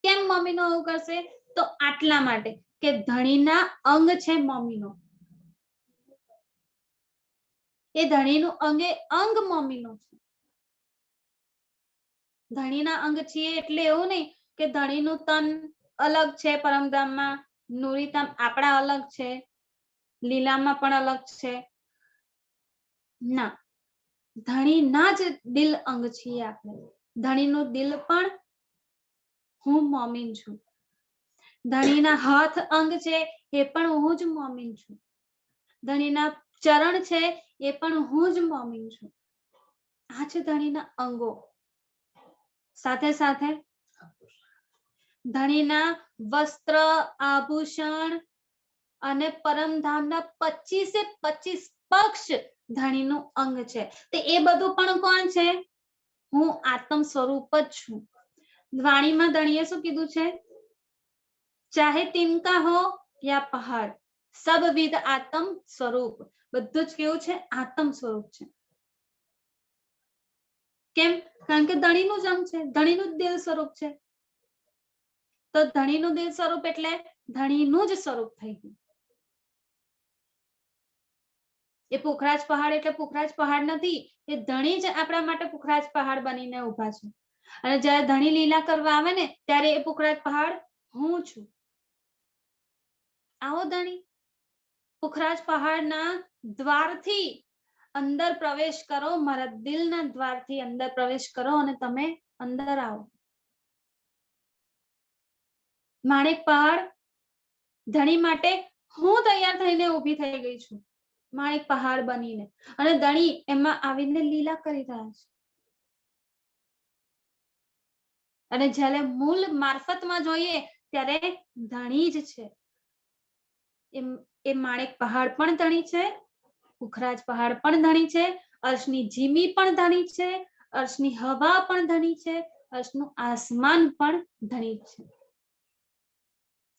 કેમ મમ્મીનો આવું કરશે? તો આટલા માટે કે ધણીના અંગ છે મમ્મીનો, એ ધણીનું અંગે અંગ મમ્મીનો છે. ધણીના અંગ છીએ એટલે એવું નહીં કે ધણીનું તન અલગ છે પરમધામમાં, નુરીધામ આપણા અલગ છે, લીલામાં પણ અલગ છે. ના, ધણીના જ દિલ અંગ છીએ આપણે. ધણીનું દિલ પણ હું મોમીન છું. ધણીના હાથ અંગ છે એ પણ હું જ મોમીન છું. ધણીના ચરણ છે એ પણ હું જ મોમીન છું. આ છે ધણીના અંગો. સાથે સાથે ધણીના વસ્ત્ર, આભૂષણ અને પરમધામના 25 પક્ષ ધણીનું અંગ છે. તો એ બધું પણ કોણ છે? હું આત્મ સ્વરૂપ જ છું. વાણીમાં ધણીએ શું કીધું છે? ચાહે તિનકા હો યા પહાડ, સબવિધ આત્મ સ્વરૂપ. બધું જ કેવું છે? આત્મ સ્વરૂપ છે. કેમ? કારણ કે ધણીનું જ અંગ છે, ધણીનું જ દિલ સ્વરૂપ છે. તો ધણીનું દિલ સ્વરૂપ એટલે ધણીનું જ સ્વરૂપ થઈ ગયું. એ પુખરાજ પહાડ એટલે પુખરાજ પહાડ નથી, એ ધણી જ આપણા માટે પુખરાજ પહાડ બનીને ઉભા છે. અને જ્યારે ધણી લીલા કરવા આવે ને ત્યારે એ પુખરાજ પહાડ હું છું. આવો ધણી, પુખરાજ પહાડના દ્વારથી અંદર પ્રવેશ કરો, મારા દિલના દ્વારથી અંદર પ્રવેશ કરો અને તમે અંદર આવો. માણેક પહાડ ધણી માટે હું તૈયાર થઈને ઊભી થઈ ગઈ છું, માણેક પહાડ બનીને, અને ધણી એમાં આવીને લીલા કરી રહ્યા છે. અને જ્યારે મૂળ મારફતમાં જોઈએ ત્યારે ધણી જ છે. એ માણેક પહાડ પણ ધણી છે, પુખરાજ પહાડ પણ ધણી છે, અર્શની જીમી પણ ધણી છે, અર્શની હવા પણ ધણી છે, અર્શનું આસમાન પણ ધણી છે.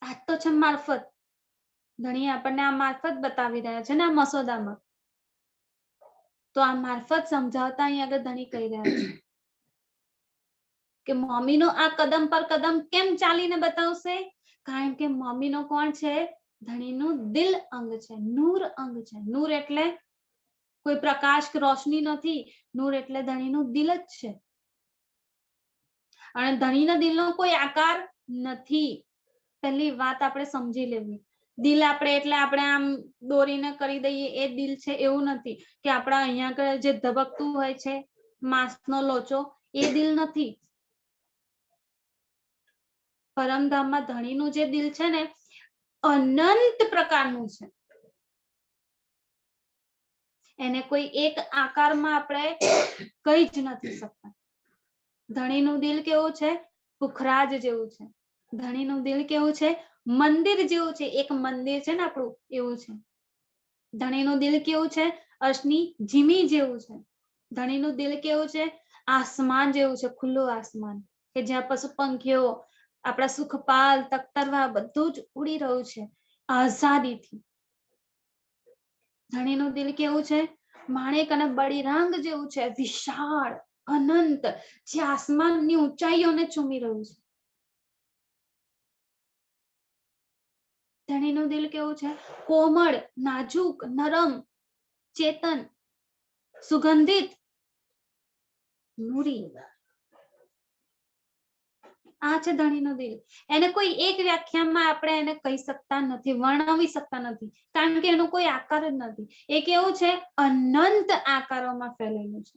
આ તો છે મારફત. ધણી આપણને આ મારફત બતાવી રહ્યા છે ને આ મસોદામાં. તો આ મારફત સમજાવતા અહીં આગળ ધણી કહી રહ્યા છે કે મમ્મીનો આ કદમ પર કદમ કેમ ચાલીને બતાવશે? કારણ કે મમ્મીનો કોણ છે? ધણીનું દિલ અંગ છે, નૂર અંગ છે. નૂર એટલે કોઈ પ્રકાશ કે રોશની નથી, નૂર એટલે ધણીનું દિલ જ છે. અને ધણીના દિલનો કોઈ આકાર નથી. પહેલી વાત આપણે સમજી લેવી. દિલ આપણે એટલે આપણે આમ દોરીને કરી દઈએ એ દિલ છે એવું નથી, કે આપણા અહીંયા આગળ જે ધબકતું હોય છે માંસનો લોચો, એ દિલ નથી. પરમધામમાં ધણીનું જે દિલ છે ને અનંત પ્રકારનું છે. એને કોઈ એક આકારમાં આપણે કહી જ નથી શકતા. ધણીનું દિલ કેવું છે? પુખરાજ જેવું છે. ધણીનું દિલ કેવું છે? મંદિર જેવું છે. એક મંદિર છે ને આપણું, એવું છે. ધણીનું દિલ કેવું છે? અર્શની જીમી જેવું છે. ધણીનું દિલ કેવું છે? આસમાન જેવું છે, ખુલ્લું આસમાન, કે જ્યાં પશુ પંખીઓ, આપણા સુખપાલ, તખ્તરવા બધું જ ઉડી રહ્યું છે આઝાદીથી. ધણીનું દિલ કેવું છે? માણેક અને બળીરાંગ જેવું છે, વિશાળ, અનંત, જે આસમાનની ઊંચાઈઓને ચૂમી રહ્યું છે. ધણીનું દિલ કેવું છે? કોમળ, નાજુક, નરમ, ચેતન, સુગંધિત, નૂરી. આ છે ધણીનું દિલ. એને કોઈ એક વ્યાખ્યામાં આપણે એને કહી શકતા નથી, વર્ણવી શકતા નથી, કારણ કે એનો કોઈ આકાર જ નથી. એ કેવું છે? અનંત આકારોમાં ફેલેલું છે.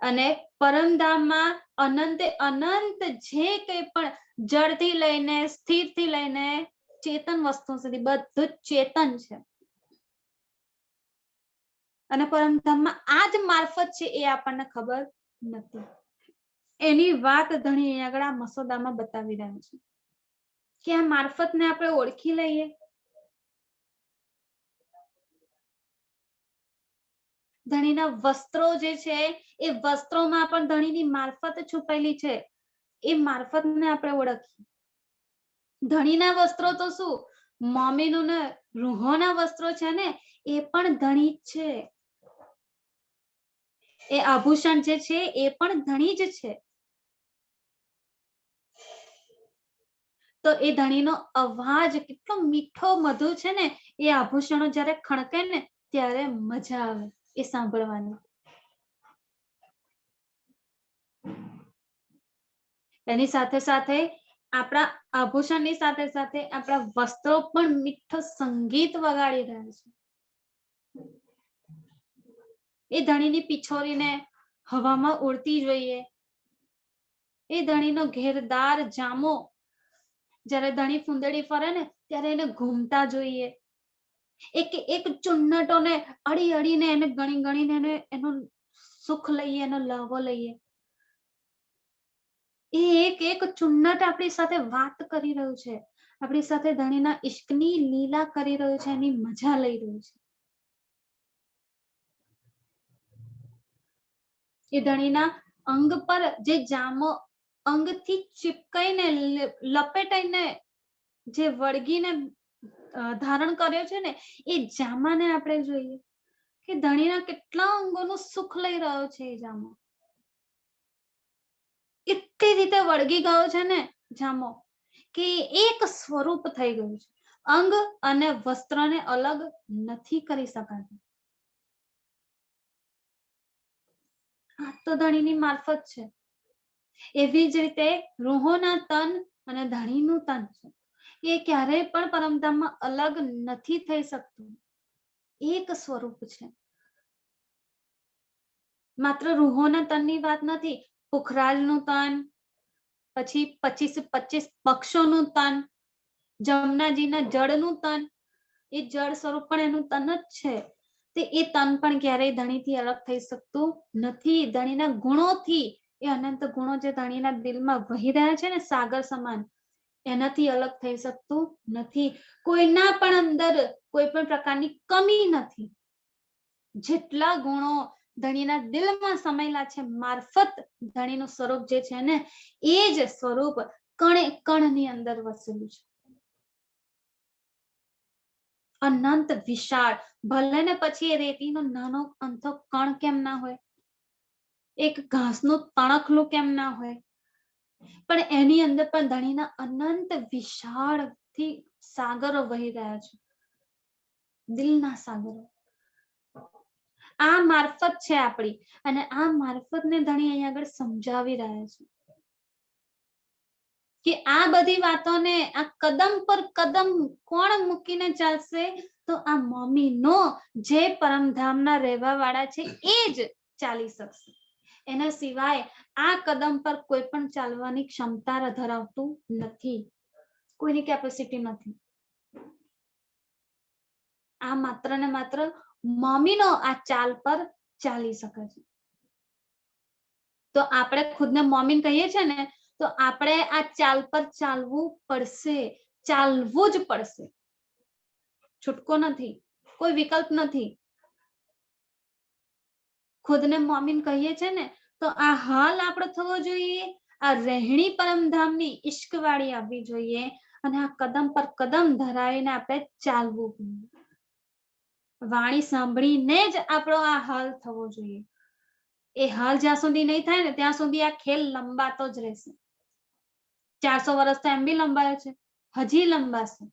અને પરમધામમાં અનંતે અનંત જે કંઈ પણ જળથી લઈને સ્થિરથી લઈને ચેતન વસ્તુ સુધી બધું ચેતન છે. અને પરમધામમાં આ જ મારફત છે એ આપણને ખબર નથી. એની વાત ધણી અહીંયા આગળ આ મસોદામાં બતાવી રહ્યા છે કે આ મારફતને આપણે ઓળખી લઈએ. ધણીના વસ્ત્રો જે છે એ વસ્ત્રોમાં પણ ધણીની મારફત છુપાયેલી છે. એ મારફતને આપણે ઓળખીએ. ધણીના વસ્ત્રો તો શું, મમ્મીનું ને રૂહોના વસ્ત્રો છે ને એ પણ ધણી જ છે. એ આભૂષણ જે છે એ પણ ધણી જ છે. તો એ ધણીનો અવાજ કેટલો મીઠો મધુર છે ને, એ આભૂષણો જ્યારે ખણકે ને ત્યારે મજા આવે એ સાંભળવાની. એની સાથે સાથે આપણા આભૂષણની સાથે સાથે આપણા વસ્ત્રો પણ મીઠું સંગીત વગાડી રહ્યા છે. એ ધણીની પિછોરીને હવામાં ઉડતી જોઈએ. એ ધણીનો ઘેરદાર જામો જ્યારે ધણી ફૂંદડી ફરે ને ત્યારે એને ઘૂમતા જોઈએ. એક એક ચુન્નટોને અડી અડીને એને ગણી ગણીને એને એનું સુખ લઈએ, એનો લાવો લઈએ. એ એક એક ચુન્નટ આપણી સાથે વાત કરી રહ્યું છે, આપણી સાથે ધણીના ઇશ્કની લીલા કરી રહ્યું છે, એની મજા લઈ રહ્યું છે. એ ધણીના અંગ પર જે જામો અંગથી ચીપકાઈને લપેટાઈને જે વળગીને ધારણ કર્યો છે ને એ જામાને આપણે જોઈએ કે ધણીના કેટલા અંગોનું સુખ લઈ રહ્યો છે. એ જામો એટલી રીતે વળગી ગયો છે ને જામો કે એક સ્વરૂપ થઈ ગયું છે. અંગ અને વસ્ત્રને અલગ નથી કરી શકાતું. આ તો ધણીની મારફત છે. એવી જ રીતે રૂહોના તન અને ધણીનું તન છે એ ક્યારેય પણ પરમધામમાં અલગ નથી થઈ શકતું. એક સ્વરૂપ છે. માત્ર રૂહોના તનની વાત નથી, પુખરાજનું તન, પછી 25 પક્ષોનું તન, જમનાજીના જળનું તન, એ જળ સ્વરૂપ પણ એનું તન જ છે. તે એ તન પણ ક્યારેય ધણીથી અલગ થઈ શકતું નથી. ધણીના ગુણોથી, એ અનંત ગુણો જે ધણીના દિલમાં વહી રહ્યા છે ને સાગર સમાન, એનાથી અલગ થઈ શકતું નથી. કોઈના પણ અંદર કોઈ પણ પ્રકારની કમી નથી. જેટલા ગુણો ધણીના દિલમાં સમાયેલા છે, મારફત ધણીનું સ્વરૂપ જે છે ને એ જ સ્વરૂપ કણે કણની અંદર વસેલું છે. અનંત વિશાળ, ભલે ને પછી એ રેતીનો નાનો અમથો કણ કેમ ના હોય, એક ઘાસનું તણખલું કેમ ના હોય, પણ એની અંદર પણ ધણીના અનંત વિશાળ થી સાગરો વહી રહ્યા છે, દિલના સાગરો. આ મારફત છે આપણી, અને આ મારફતને ધણી અહીંયા આગળ સમજાવી રહ્યા છે કે આ બધી વાતોને આ કદમ પર કદમ કોણ મૂકીને ચાલશે, તો આ મમ્મીનો જે પરમધામના રહેવા વાળા છે એ જ ચાલી શકશે. એના સિવાય આ કદમ પર કોઈ પણ ચાલવાની ક્ષમતા ધરાવતું નથી, કોઈની કેપેસિટી નથી. આ માત્ર ને માત્ર મમ્મીનો આ ચાલ પર ચાલી શકે છે. તો આપણે ખુદને મમ્મી કહીએ છીએ ને, તો આપણે આ ચાલ પર ચાલવું પડશે, ચાલવું જ પડશે. છૂટકો નથી, કોઈ વિકલ્પ નથી. ખુદને મમ્મી કહીએ છીએ ને, તો આ હાલ આપણો થવો જોઈએ, આ રહેણી પરમધામની ઇશ્ક વાળી આવવી જોઈએ, અને આ કદમ પર કદમ ધરાવીને આપણે ચાલવું જોઈએ. વાણી સાંભળીને જ આપણો આ હાલ થવો જોઈએ. એ હાલ જ્યાં સુધી નહીં થાય ને ત્યાં સુધી આ ખેલ લંબાતો જ રહેશે. 400 વર્ષ તો એમ બી લંબાયો છે, હજી લંબાશે.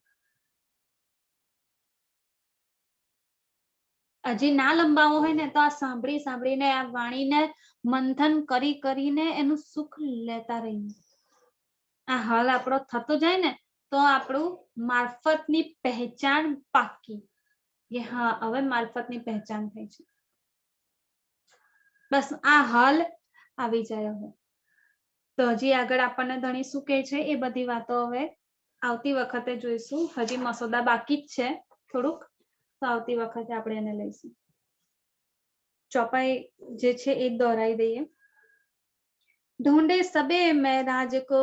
હજી ના લંબાવો હોય ને તો આ સાંભળી સાંભળીને આ વાણીને મંથન કરી કરીને એનું સુખ લેતા રહીએ. આ હાલ આપણો થતો જાય ને તો આપણું મારફતની પહેચાન પાકી, કે હા હવે મારફતની પહેચાન થઈ છે. બસ આ હલ આવી જાય હવે. તો હજી આગળ આપણને ધણી શું કહે છે એ બધી વાતો હવે આવતી વખતે જોઈશું. હજી મસોદા બાકી જ છે થોડુંક, તો આવતી વખતે આપણે એને લઈશું. ચોપાઈ જે છે એ દોહરાઈ દઈએ. ढूंढे सबे महराज को,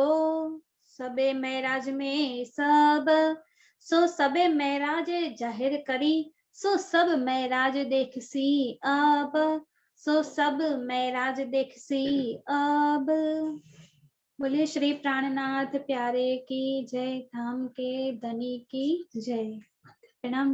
सबे महराज में सब, सो सबे महराज जाहिर करी, सो सब महराज देखसी अब, सो सब महराज देखसी अब। बोलिए श्री प्राणनाथ प्यारे की जय, धाम के धनी की जय। प्रणाम